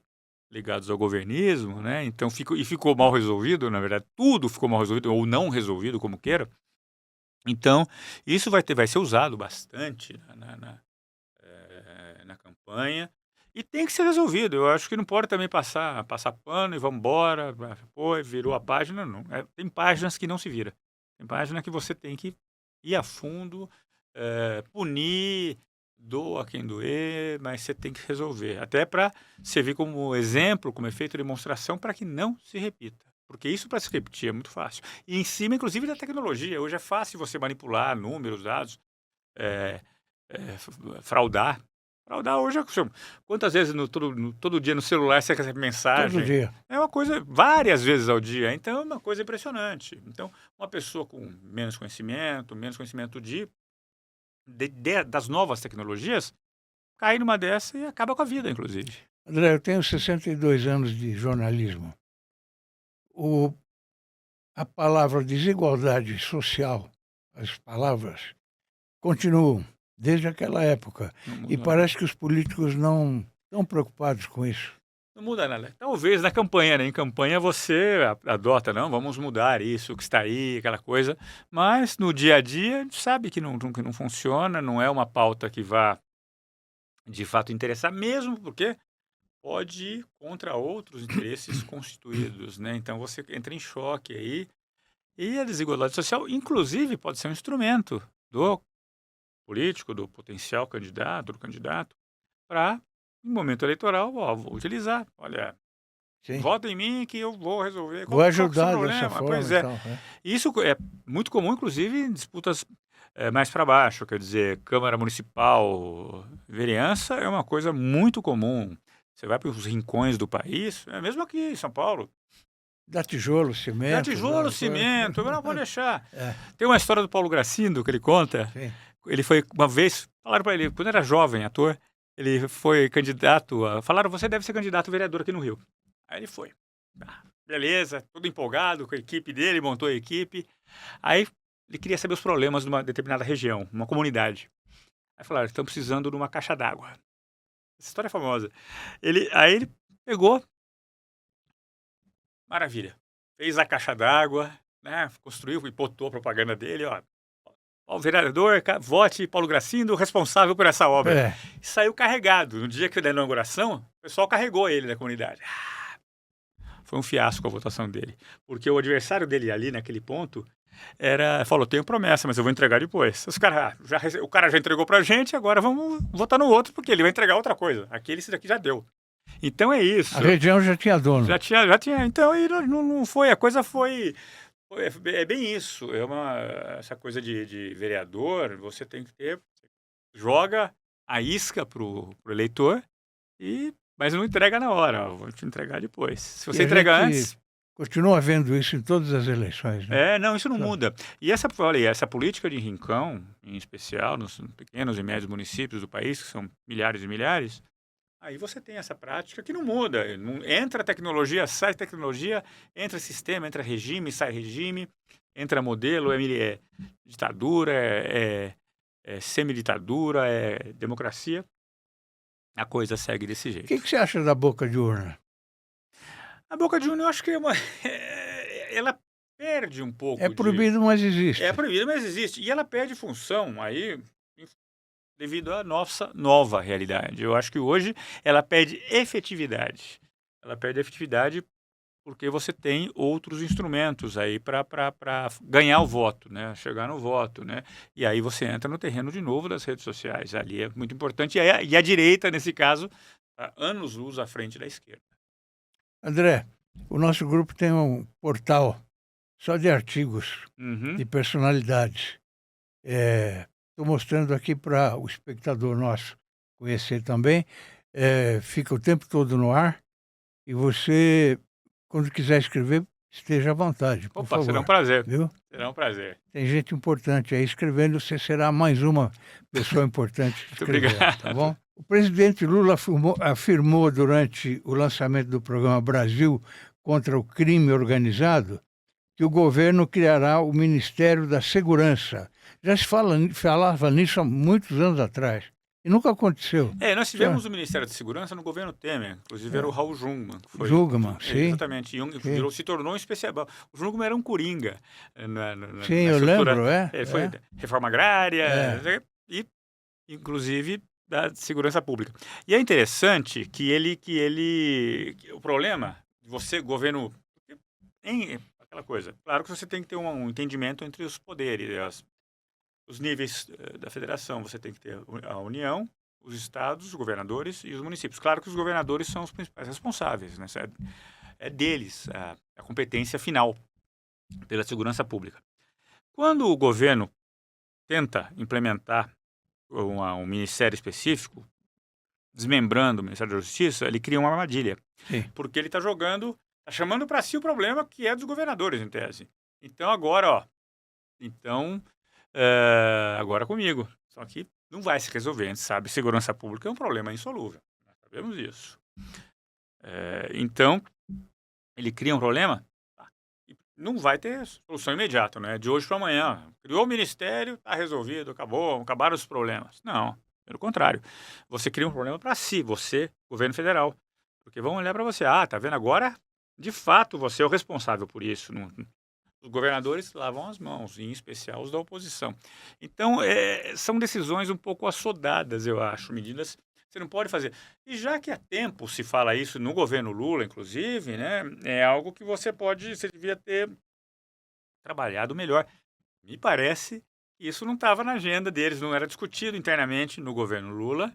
ligados ao governismo, né? Então, ficou mal resolvido, na verdade, tudo ficou mal resolvido, ou não resolvido, como queira. Então, isso vai ser usado bastante na campanha, e tem que ser resolvido. Eu acho que não pode também passar pano e vamos embora, pô, virou a página, não. Tem páginas que não se vira. Tem página que você tem que ir a fundo, punir, doa quem doer, mas você tem que resolver. Até para servir como exemplo, como efeito de demonstração, para que não se repita. Porque isso para se repetir é muito fácil. E em cima, inclusive, da tecnologia. Hoje é fácil você manipular números, dados, fraudar. Fraudar hoje quantas vezes todo dia no celular você recebe mensagem? Todo dia. É uma coisa, várias vezes ao dia. Então, é uma coisa impressionante. Então, uma pessoa com menos conhecimento das novas tecnologias, cai numa dessa e acaba com a vida, inclusive. André, eu tenho 62 anos de jornalismo. A palavra desigualdade social, as palavras, continuam desde aquela época. E parece que os políticos não estão preocupados com isso. Não muda nada. Talvez na campanha, né? Em campanha você adota, não, vamos mudar isso que está aí, aquela coisa. Mas no dia a dia, a gente sabe que não funciona, não é uma pauta que vá, de fato, interessar, mesmo porque pode ir contra outros interesses constituídos, né? Então você entra em choque aí. E a desigualdade social, inclusive, pode ser um instrumento do político, do potencial candidato, do candidato, para, em momento eleitoral, vou utilizar. Olha, Sim. vota em mim que eu vou resolver. Vou ajudar dessa forma. Pois é. Então, Isso é muito comum, inclusive, em disputas mais para baixo. Quer dizer, Câmara Municipal, vereança é uma coisa muito comum. Você vai para os rincões do país, é mesmo aqui em São Paulo. Dá tijolo, cimento. Cimento, não pode deixar. Tem uma história do Paulo Gracindo que ele conta. Sim. Ele foi uma vez, falaram para ele, quando era jovem, ator, ele foi candidato, falaram, você deve ser candidato a vereador aqui no Rio. Aí ele foi. Beleza, todo empolgado com a equipe dele, montou a equipe. Aí ele queria saber os problemas de uma determinada região, uma comunidade. Aí falaram, estão precisando de uma caixa d'água. Essa história é famosa. Aí ele pegou, maravilha, fez a caixa d'água, né, construiu e botou a propaganda dele, ó. O vereador, vote Paulo Gracindo, responsável por essa obra. E saiu carregado. No dia da inauguração, o pessoal carregou ele da comunidade. Foi um fiasco a votação dele. Porque o adversário dele ali, naquele ponto, falou, tenho promessa, mas eu vou entregar depois. O cara já entregou pra gente, agora vamos votar no outro, porque ele vai entregar outra coisa. Esse daqui já deu. Então é isso. A região já tinha dono. Já tinha. Então, não foi, a coisa foi... É bem isso, essa coisa de vereador, você tem que ter joga a isca pro eleitor, mas não entrega na hora, vou te entregar depois. Se você entregar antes... Continua vendo isso em todas as eleições, né? Não, isso não muda. E essa política de rincão, em especial nos pequenos e médios municípios do país, que são milhares e milhares, aí você tem essa prática que não muda. Entra tecnologia, sai tecnologia, entra sistema, entra regime, sai regime, entra modelo, é ditadura, é semiditadura, é democracia. A coisa segue desse jeito. O que você acha da boca de urna? A boca de urna, eu acho que ela perde um pouco É proibido, mas existe. É proibido, mas existe. E ela perde função aí devido à nossa nova realidade. Eu acho que hoje ela perde efetividade. Ela perde efetividade porque você tem outros instrumentos aí para ganhar o voto, né? Chegar no voto, né? E aí você entra no terreno de novo das redes sociais. Ali é muito importante. E a direita, nesse caso, está anos-luz à frente da esquerda. André, o nosso grupo tem um portal só de artigos de personalidades. Estou mostrando aqui para o espectador nosso conhecer também. Fica o tempo todo no ar. E você, quando quiser escrever, esteja à vontade, por favor. Será um prazer. Viu? Será um prazer. Tem gente importante aí escrevendo, você será mais uma pessoa importante escrevendo. Muito obrigado. Tá bom? O presidente Lula afirmou durante o lançamento do programa Brasil contra o Crime Organizado que o governo criará o Ministério da Segurança. Já se falava nisso há muitos anos atrás. E nunca aconteceu. Nós tivemos o Ministério da Segurança no governo Temer. Inclusive era o Raul Jungmann. Jungmann, sim. Exatamente. Se tornou um especial. O Jungmann era um coringa. Sim, eu lembro, Foi reforma agrária, e inclusive da segurança pública. E é interessante que o problema, você, governo, aquela coisa, claro que você tem que ter um entendimento entre os poderes, os níveis da federação. Você tem que ter a União, os estados, os governadores e os municípios. Claro que os governadores são os principais responsáveis, né? É deles a competência final pela segurança pública. Quando o governo tenta implementar um ministério específico, desmembrando o Ministério da Justiça, ele cria uma armadilha. Sim. Porque ele está chamando para si o problema que é dos governadores, em tese. Então, agora, agora comigo. Só que não vai se resolver. A gente sabe que segurança pública é um problema insolúvel. Nós sabemos disso. Então, ele cria um problema, não vai ter solução imediata, né? De hoje para amanhã. Criou o ministério, está resolvido, acabaram os problemas. Não, pelo contrário. Você cria um problema para si, você, governo federal. Porque vão olhar para você, tá vendo agora? De fato, você é o responsável por isso. Os governadores lavam as mãos, em especial os da oposição. Então, são decisões um pouco assodadas, eu acho, medidas você não pode fazer. E já que há tempo se fala isso no governo Lula, inclusive, né, é algo que você devia ter trabalhado melhor. Me parece que isso não estava na agenda deles, não era discutido internamente no governo Lula,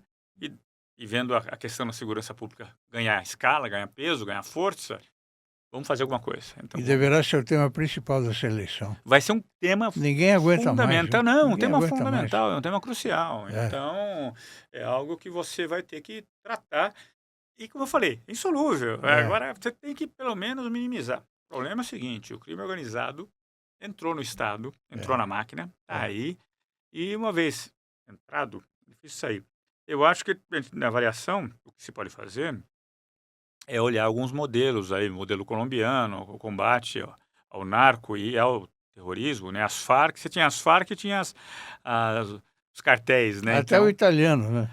e vendo a questão da segurança pública ganhar escala, ganhar peso, ganhar força, vamos fazer alguma coisa. Então, e deverá ser o tema principal dessa eleição. Vai ser um tema Ninguém aguenta fundamental. Mais, um tema fundamental, é um tema crucial. É. Então, é algo que você vai ter que tratar. E, como eu falei, insolúvel. Agora, você tem que, pelo menos, minimizar. O problema é o seguinte, o crime organizado entrou no Estado, entrou na máquina, tá aí, e uma vez entrado, é difícil sair. Eu acho que, na avaliação, o que se pode fazer é olhar alguns modelos aí, modelo colombiano, o combate ao narco e ao terrorismo, né? As Farc, você tinha as Farc e tinha os cartéis, né? Até então, o italiano, né?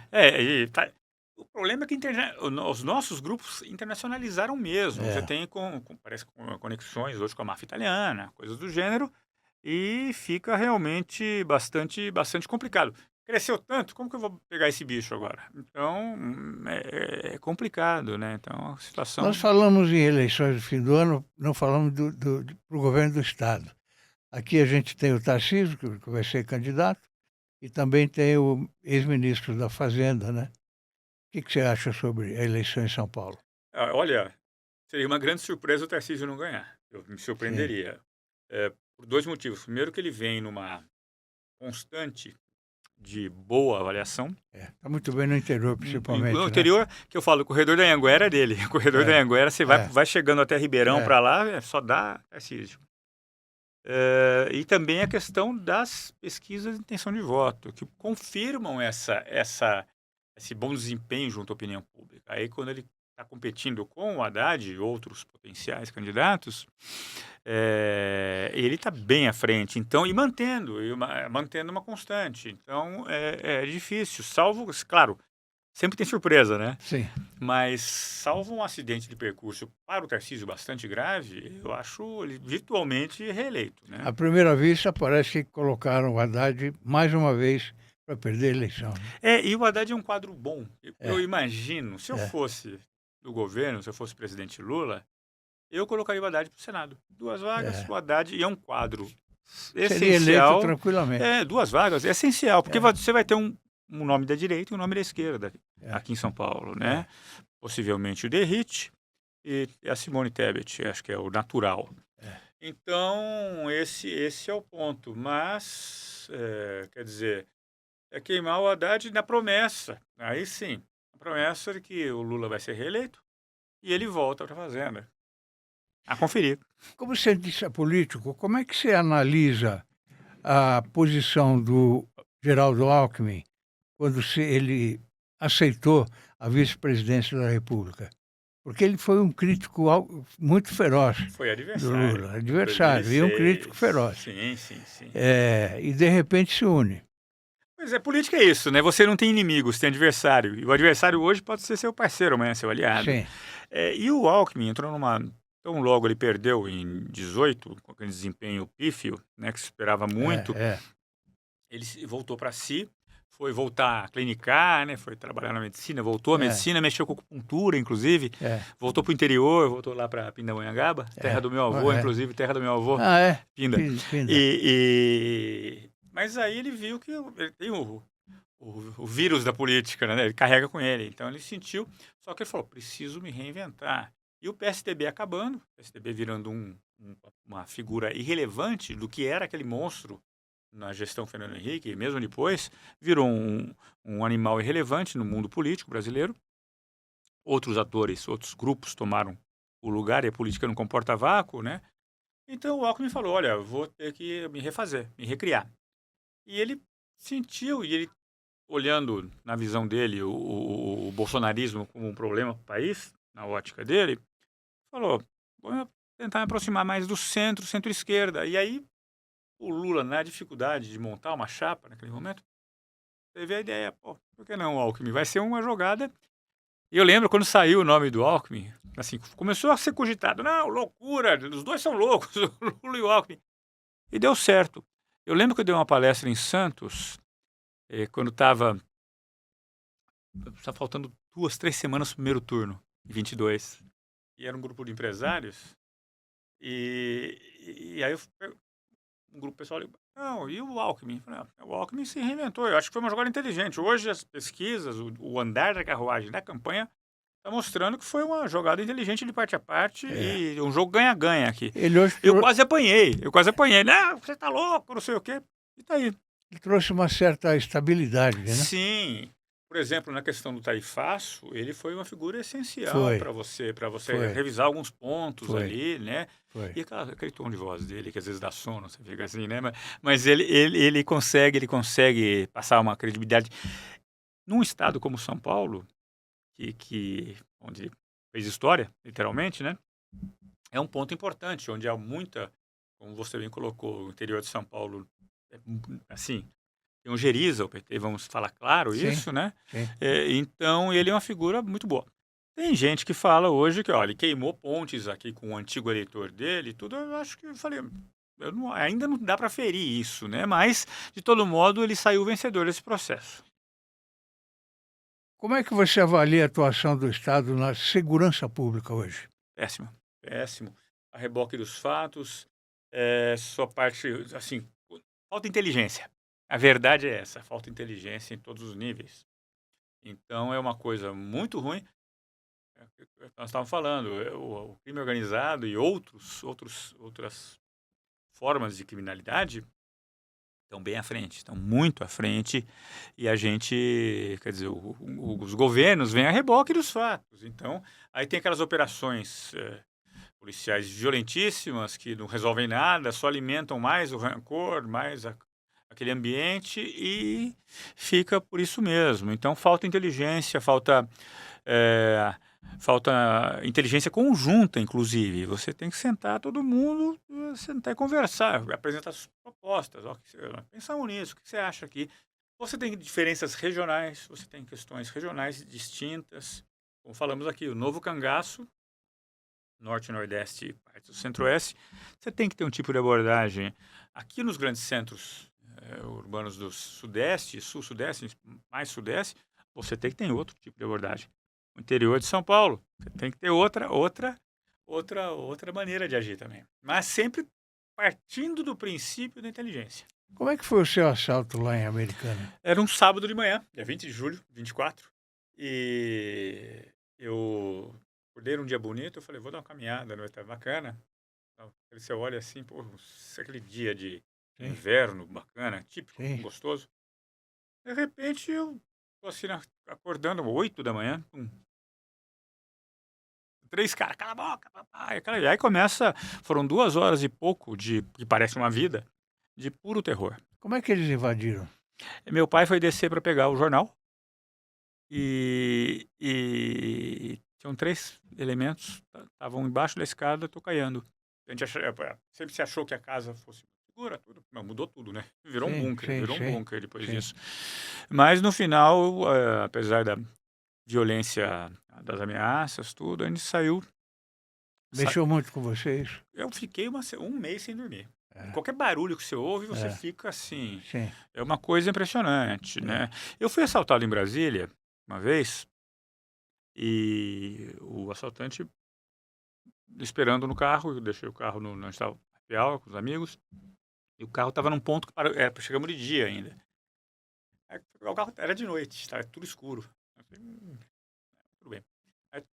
O problema é que os nossos grupos internacionalizaram mesmo. Você tem parece com conexões hoje com a máfia italiana, coisas do gênero, e fica realmente bastante complicado. Cresceu tanto, como que eu vou pegar esse bicho agora? Então, é complicado, né? Então, a situação... Nós falamos em eleições do fim do ano, não falamos do governo do Estado. Aqui a gente tem o Tarcísio, que vai ser candidato, e também tem o ex-ministro da Fazenda, né? O que você acha sobre a eleição em São Paulo? Olha, seria uma grande surpresa o Tarcísio não ganhar. Eu me surpreenderia. Por dois motivos. Primeiro que ele vem numa constante de boa avaliação. Está muito bem no interior, principalmente. No né? interior, que eu falo, o corredor da Anhanguera é dele. O corredor da Anhanguera, você vai chegando até Ribeirão para lá, só dá Tarcísio. E também a questão das pesquisas de intenção de voto, que confirmam esse bom desempenho junto à opinião pública. Aí, quando ele está competindo com o Haddad e outros potenciais candidatos, ele está bem à frente, então, e mantendo uma constante. Então, é difícil, salvo, claro, sempre tem surpresa, né? Sim. Mas, salvo um acidente de percurso para o Tarcísio bastante grave, eu acho ele virtualmente reeleito, né? À primeira vista, parece que colocaram o Haddad mais uma vez para perder a eleição. E o Haddad é um quadro bom. Eu imagino, se eu fosse do governo, se eu fosse presidente Lula, eu colocaria o Haddad para o Senado. 2 vagas, o Haddad, e é um quadro essencial. Seria eleito tranquilamente. 2 vagas, é essencial, porque você vai ter um nome da direita e um nome da esquerda aqui em São Paulo, né? Possivelmente o Derrite e a Simone Tebet, acho que é o natural. Então, esse é o ponto. Mas, quer dizer, é queimar o Haddad na promessa. Aí sim, a promessa de que o Lula vai ser reeleito e ele volta para a Fazenda. A conferir. Como cientista político, como é que você analisa a posição do Geraldo Alckmin quando ele aceitou a vice-presidência da República? Porque ele foi um crítico muito feroz Foi do Lula, adversário, 2006. e um crítico feroz. Sim. E de repente se une. Pois é, política é isso, né? Você não tem inimigos, tem adversário. E o adversário hoje pode ser seu parceiro, amanhã seu aliado. Sim. E o Alckmin entrou tão logo ele perdeu em 18, com aquele desempenho pífio, né, que se esperava muito, ele voltou para si, foi voltar a clinicar, né, foi trabalhar na medicina, voltou à medicina, mexeu com acupuntura, inclusive, voltou para o interior, voltou lá para Pindamonhangaba, terra do meu avô, inclusive, terra do meu avô, Pinda. Pinda. Mas aí ele viu que ele tem o vírus da política, né, ele carrega com ele, então ele sentiu, só que ele falou, preciso me reinventar. E o PSDB acabando, o PSDB virando uma figura irrelevante do que era aquele monstro na gestão Fernando Henrique, e mesmo depois, virou um animal irrelevante no mundo político brasileiro. Outros atores, outros grupos tomaram o lugar e a política não comporta vácuo, né? Então o Alckmin falou, olha, vou ter que me refazer, me recriar. E ele sentiu, e ele, olhando na visão dele o bolsonarismo como um problema para o país, na ótica dele, falou, vou tentar me aproximar mais do centro-esquerda. E aí, o Lula, na dificuldade de montar uma chapa naquele momento, teve a ideia, por que não o Alckmin? Vai ser uma jogada. E eu lembro quando saiu o nome do Alckmin, assim, começou a ser cogitado, não, loucura, os dois são loucos, o Lula e o Alckmin. E deu certo. Eu lembro que eu dei uma palestra em Santos, quando estava faltando 2, 3 semanas para o primeiro turno, em 22. E era um grupo de empresários, e aí um grupo pessoal falou, não, e o Alckmin? Eu falei, o Alckmin se reinventou, eu acho que foi uma jogada inteligente. Hoje as pesquisas, o andar da carruagem da campanha está mostrando que foi uma jogada inteligente de parte a parte e um jogo ganha-ganha aqui. Eu quase apanhei, não, você tá louco, não sei o quê, e tá aí. Ele trouxe uma certa estabilidade, né? Sim. Por exemplo, na questão do tarifaço, ele foi uma figura essencial para você revisar alguns pontos ali, né? E aquele tom de voz dele, que às vezes dá sono, você fica assim, né? Mas ele consegue passar uma credibilidade. Num estado como São Paulo, onde fez história, literalmente, né? É um ponto importante, onde há muita, como você bem colocou, o interior de São Paulo, assim, ongeriza o PT, vamos falar claro isso, né? Então, ele é uma figura muito boa. Tem gente que fala hoje que, olha, ele queimou pontes aqui com o antigo eleitor dele, tudo, eu acho que eu falei, ainda não dá para ferir isso, né? Mas, de todo modo, ele saiu vencedor desse processo. Como é que você avalia a atuação do Estado na segurança pública hoje? Péssimo. A reboque dos fatos, só parte, assim, falta inteligência. A verdade é essa, falta inteligência em todos os níveis. Então, é uma coisa muito ruim. Nós estávamos falando, o crime organizado e outras formas de criminalidade Estão bem à frente, estão muito à frente, e a gente, quer dizer, os governos vêm a reboque dos fatos. Então, aí tem aquelas operações policiais violentíssimas que não resolvem nada, só alimentam mais o rancor, mais aquele ambiente, e fica por isso mesmo. Então, falta inteligência, falta inteligência conjunta, inclusive. Você tem que sentar todo mundo, sentar e conversar, apresentar suas propostas. Ó, pensamos nisso, o que você acha aqui? Você tem diferenças regionais, você tem questões regionais distintas. Como falamos aqui, o Novo Cangaço, Norte, Nordeste e parte do Centro-Oeste, você tem que ter um tipo de abordagem. Aqui nos grandes centros urbanos do Sudeste, Sul-Sudeste, mais Sudeste, você tem que ter outro tipo de abordagem. No interior de São Paulo, você tem que ter outra maneira de agir também. Mas sempre partindo do princípio da inteligência. Como é que foi o seu assalto lá em Americana? Era um sábado de manhã, dia 20 de julho, 24. E eu acordei um dia bonito, eu falei, vou dar uma caminhada, não tá bacana. Então, você olha assim, pô, aquele dia de inverno bacana, típico, gostoso. De repente, eu tô assim, acordando, 8 da manhã, 3 caras, cala a boca, papai. E aí começa, foram 2 horas e pouco, que parece uma vida, de puro terror. Como é que eles invadiram? Meu pai foi descer para pegar o jornal e tinham 3 elementos, estavam embaixo da escada, tocaiando. A gente sempre se achou que a casa fosse segura, tudo. Não, mudou tudo, né? Virou um bunker depois disso. Mas no final, apesar da violência, das ameaças, tudo, a gente saiu. Mexeu muito com vocês? Eu fiquei um mês sem dormir. Qualquer barulho que você ouve, você fica assim. Sim. É uma coisa impressionante, né? Eu fui assaltado em Brasília uma vez e o assaltante esperando no carro, eu deixei o carro não estava real com os amigos, e o carro estava num ponto que chegamos de dia ainda. Aí, o carro era de noite, estava tudo escuro. Eu falei, tudo bem. Aí,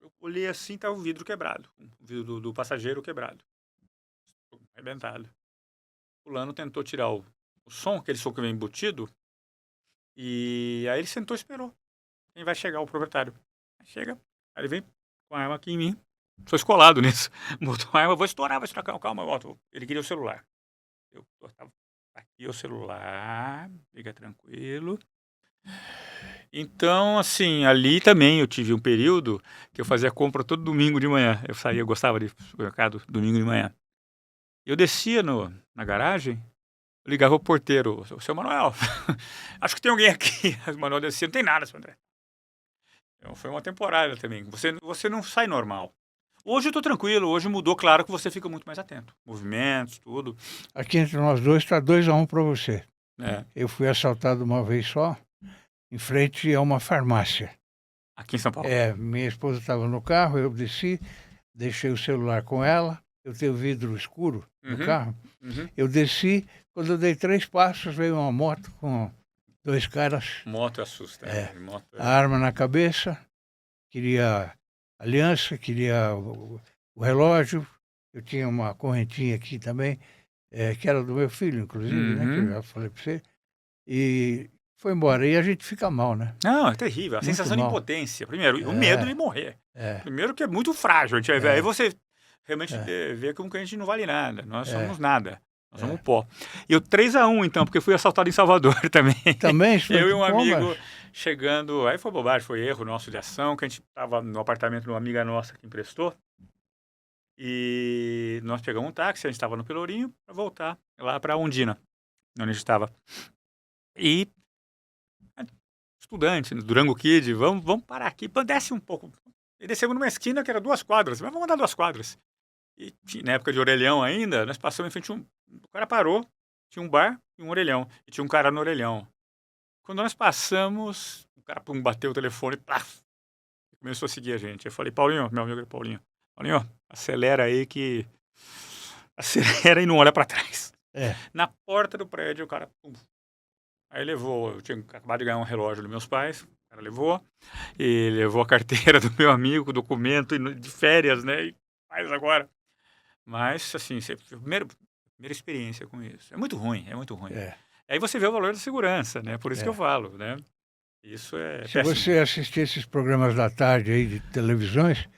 eu olhei assim, estava o vidro quebrado, o vidro do passageiro quebrado, arrebentado. O fulano tentou tirar o som, aquele som que vem embutido, e aí ele sentou e esperou. Quem vai chegar? O proprietário. Aí chega, aí ele vem com a arma aqui em mim. Sou escolado nisso. Botou a arma, vou estourar, calma, ele queria o celular. Eu tava aqui o celular, fica tranquilo. Então, assim, ali também eu tive um período que eu fazia compra todo domingo de manhã. Eu gostava de ir pro mercado domingo de manhã. Eu descia na garagem, ligava o porteiro, o seu Manuel, acho que tem alguém aqui. O Manuel descia, não tem nada, seu André. Então, foi uma temporada também. Você não sai normal. Hoje eu tô tranquilo, hoje mudou, claro que você fica muito mais atento. Movimentos, tudo. Aqui entre nós dois está 2-1 para você. Eu fui assaltado uma vez só, em frente a uma farmácia. Aqui em São Paulo? Minha esposa estava no carro, eu desci, deixei o celular com ela, eu tenho vidro escuro no carro. Eu desci, quando eu dei 3 passos, veio uma moto com 2 caras. Moto assusta. A arma na cabeça, queria aliança, queria o relógio. Eu tinha uma correntinha aqui também, que era do meu filho, inclusive, né, que eu já falei para você. E foi embora. E a gente fica mal, né? Não, é terrível. A sensação de impotência. Primeiro, o medo de morrer. Primeiro que é muito frágil. Aí você realmente vê como que a gente não vale nada. Nós somos nada. Nós somos pó. E eu 3-1, então, porque fui assaltado em Salvador também. Também? Eu e um amigo chegando... Aí foi bobagem, foi erro nosso de ação, que a gente estava no apartamento de uma amiga nossa que emprestou. E nós pegamos um táxi, a gente estava no Pelourinho, para voltar lá para Ondina, onde a gente estava. E estudante, no Durango Kid, vamos parar aqui, desce um pouco. E descemos numa esquina que era 2 quadras, mas vamos andar 2 quadras. E na época de orelhão ainda, nós passamos em frente o cara parou, tinha um bar e um orelhão, e tinha um cara no orelhão. Quando nós passamos, o cara bateu o telefone, plaf, e começou a seguir a gente. Eu falei, Paulinho, meu amigo Paulinho, acelera aí acelera e não olha pra trás. Na porta do prédio, o cara, aí levou, eu tinha acabado de ganhar um relógio dos meus pais, o cara levou a carteira do meu amigo, documento de férias, né, e faz agora. Mas, assim, primeiro, Primeira experiência com isso. É muito ruim, é muito ruim. É. Aí você vê o valor da segurança, né? Por isso que eu falo, né? Isso é Se péssimo. você assistir esses programas da tarde aí de televisões,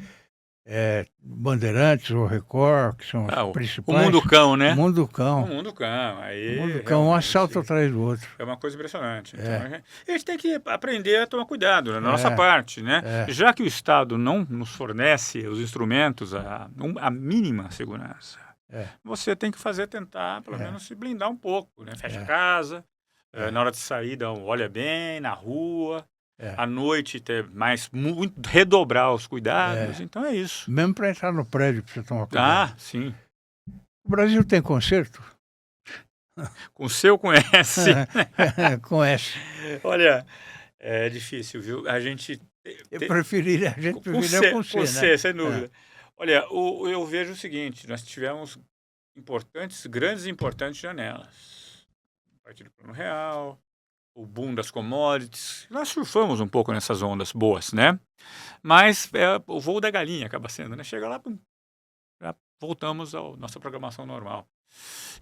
Bandeirantes ou Record, que são os O principais. Mundo Cão, né? O Mundo Cão. O Mundo Cão. Aí, O Mundo Cão, um assalto atrás do outro. é uma coisa impressionante. Então, a gente tem que aprender a tomar cuidado na nossa É. parte, né? É. Já que o Estado não nos fornece os instrumentos, a mínima segurança, você tem que tentar, pelo menos, se blindar um pouco, né? Fecha a casa, na hora de sair, olha bem, na rua, à noite redobrar os cuidados. Então é isso. Mesmo para entrar no prédio, precisa tomar cuidado. Ah, sim. O Brasil tem conserto? Com o seu, com S. Com S. Olha, é difícil, viu? A gente... Eu preferiria com C, com C, né? sem dúvida. Olha, eu vejo o seguinte, nós tivemos grandes e importantes janelas. A partir do Plano Real, o boom das commodities. Nós surfamos um pouco nessas ondas boas, né? Mas o voo da galinha acaba sendo, né? Chega lá, já voltamos à nossa programação normal.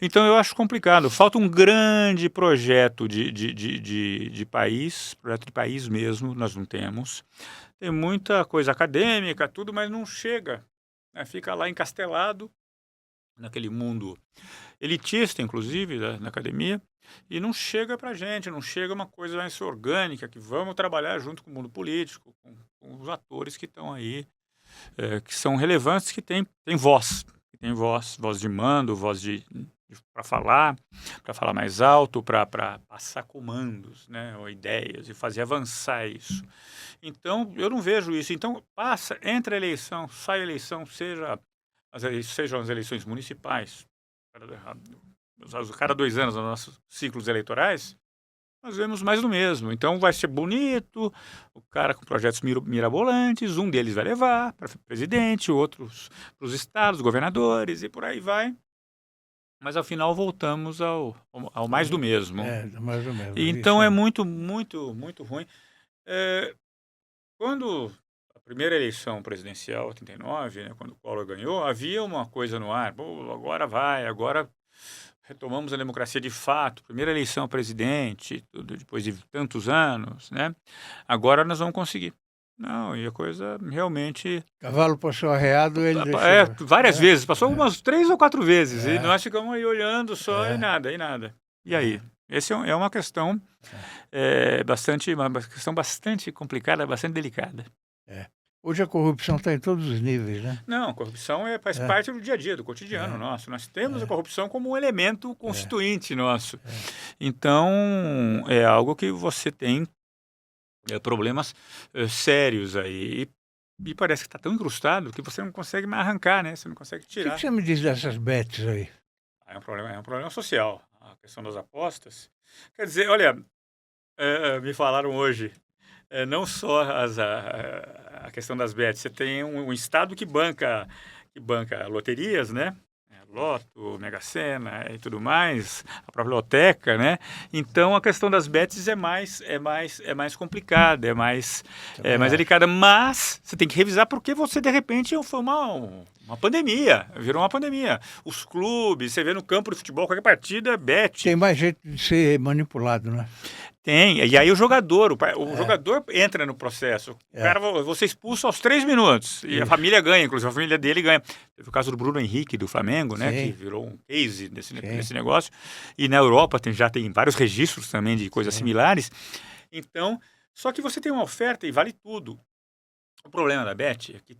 Então eu acho complicado. Falta um grande projeto de país, projeto de país mesmo, nós não temos. Tem muita coisa acadêmica, tudo, mas não chega. Né? Fica lá encastelado, naquele mundo elitista, inclusive, na academia, e não chega para a gente, não chega uma coisa mais orgânica, que vamos trabalhar junto com o mundo político, com os atores que estão aí, que são relevantes, que têm voz. Tem voz de mando, voz para falar mais alto, para passar comandos, né, ou ideias, e fazer avançar isso. Então, eu não vejo isso. Então, entra a eleição, sai a eleição, sejam as eleições municipais, cada 2 anos nos nossos ciclos eleitorais, nós vemos mais do mesmo. Então vai ser bonito, o cara com projetos mirabolantes, um deles vai levar para presidente, outros para os estados, governadores e por aí vai. Mas ao final voltamos ao mais do mesmo. Mais do mesmo. Então é muito, muito, muito ruim. Quando a primeira eleição presidencial, 89, né, quando o Collor ganhou, havia uma coisa no ar. Agora retomamos a democracia de fato, primeira eleição a presidente, tudo depois de tantos anos, né? Agora nós vamos conseguir. Não, e a coisa realmente... Cavalo passou arreado, ele deixou... várias vezes, passou umas 3 ou 4 vezes, e nós ficamos aí olhando só e nada. E aí? Essa é uma questão uma questão bastante complicada, bastante delicada. Hoje a corrupção está em todos os níveis, né? Não, a corrupção faz parte do dia a dia, do cotidiano nosso. Nós temos a corrupção como um elemento constituinte nosso. Então, é algo que você tem problemas sérios aí. E parece que está tão incrustado que você não consegue mais arrancar, né? Você não consegue tirar. O que você me diz dessas bets aí? É um problema social. A questão das apostas. Quer dizer, olha, me falaram hoje... não só a questão das bets, você tem um estado que banca loterias, né? Loto, Mega Sena e tudo mais, a própria loteca, né? Então a questão das bets é mais complicada, é mais delicada, mas você tem que revisar porque você de repente foi uma pandemia, virou uma pandemia. Os clubes, você vê no campo de futebol, qualquer partida, bet. Tem mais jeito de ser manipulado, né? Tem, e aí o jogador entra no processo. O cara vai ser expulso aos 3 minutos. E a família ganha, inclusive a família dele ganha. Teve o caso do Bruno Henrique, do Flamengo, né? Que virou um case nesse negócio. E na Europa já tem vários registros também de coisas similares. Então, só que você tem uma oferta e vale tudo. O problema da bet é que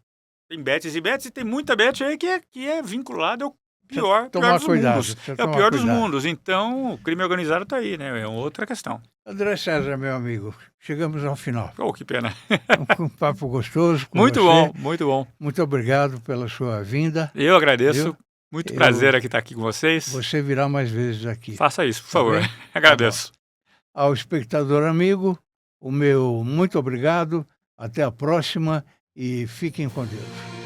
tem bets e tem muita bet aí que é vinculada ao pior dos mundos. É o pior dos mundos. Então, o crime organizado está aí, né? É outra questão. André César, meu amigo, chegamos ao final. Oh, que pena. Um papo gostoso com muito você. Bom, muito bom. Muito obrigado pela sua vinda. Eu agradeço. Muito prazer estar aqui com vocês. Você virá mais vezes aqui. Faça isso, por favor. Agradeço. Ao espectador amigo, o meu muito obrigado. Até a próxima e fiquem com Deus.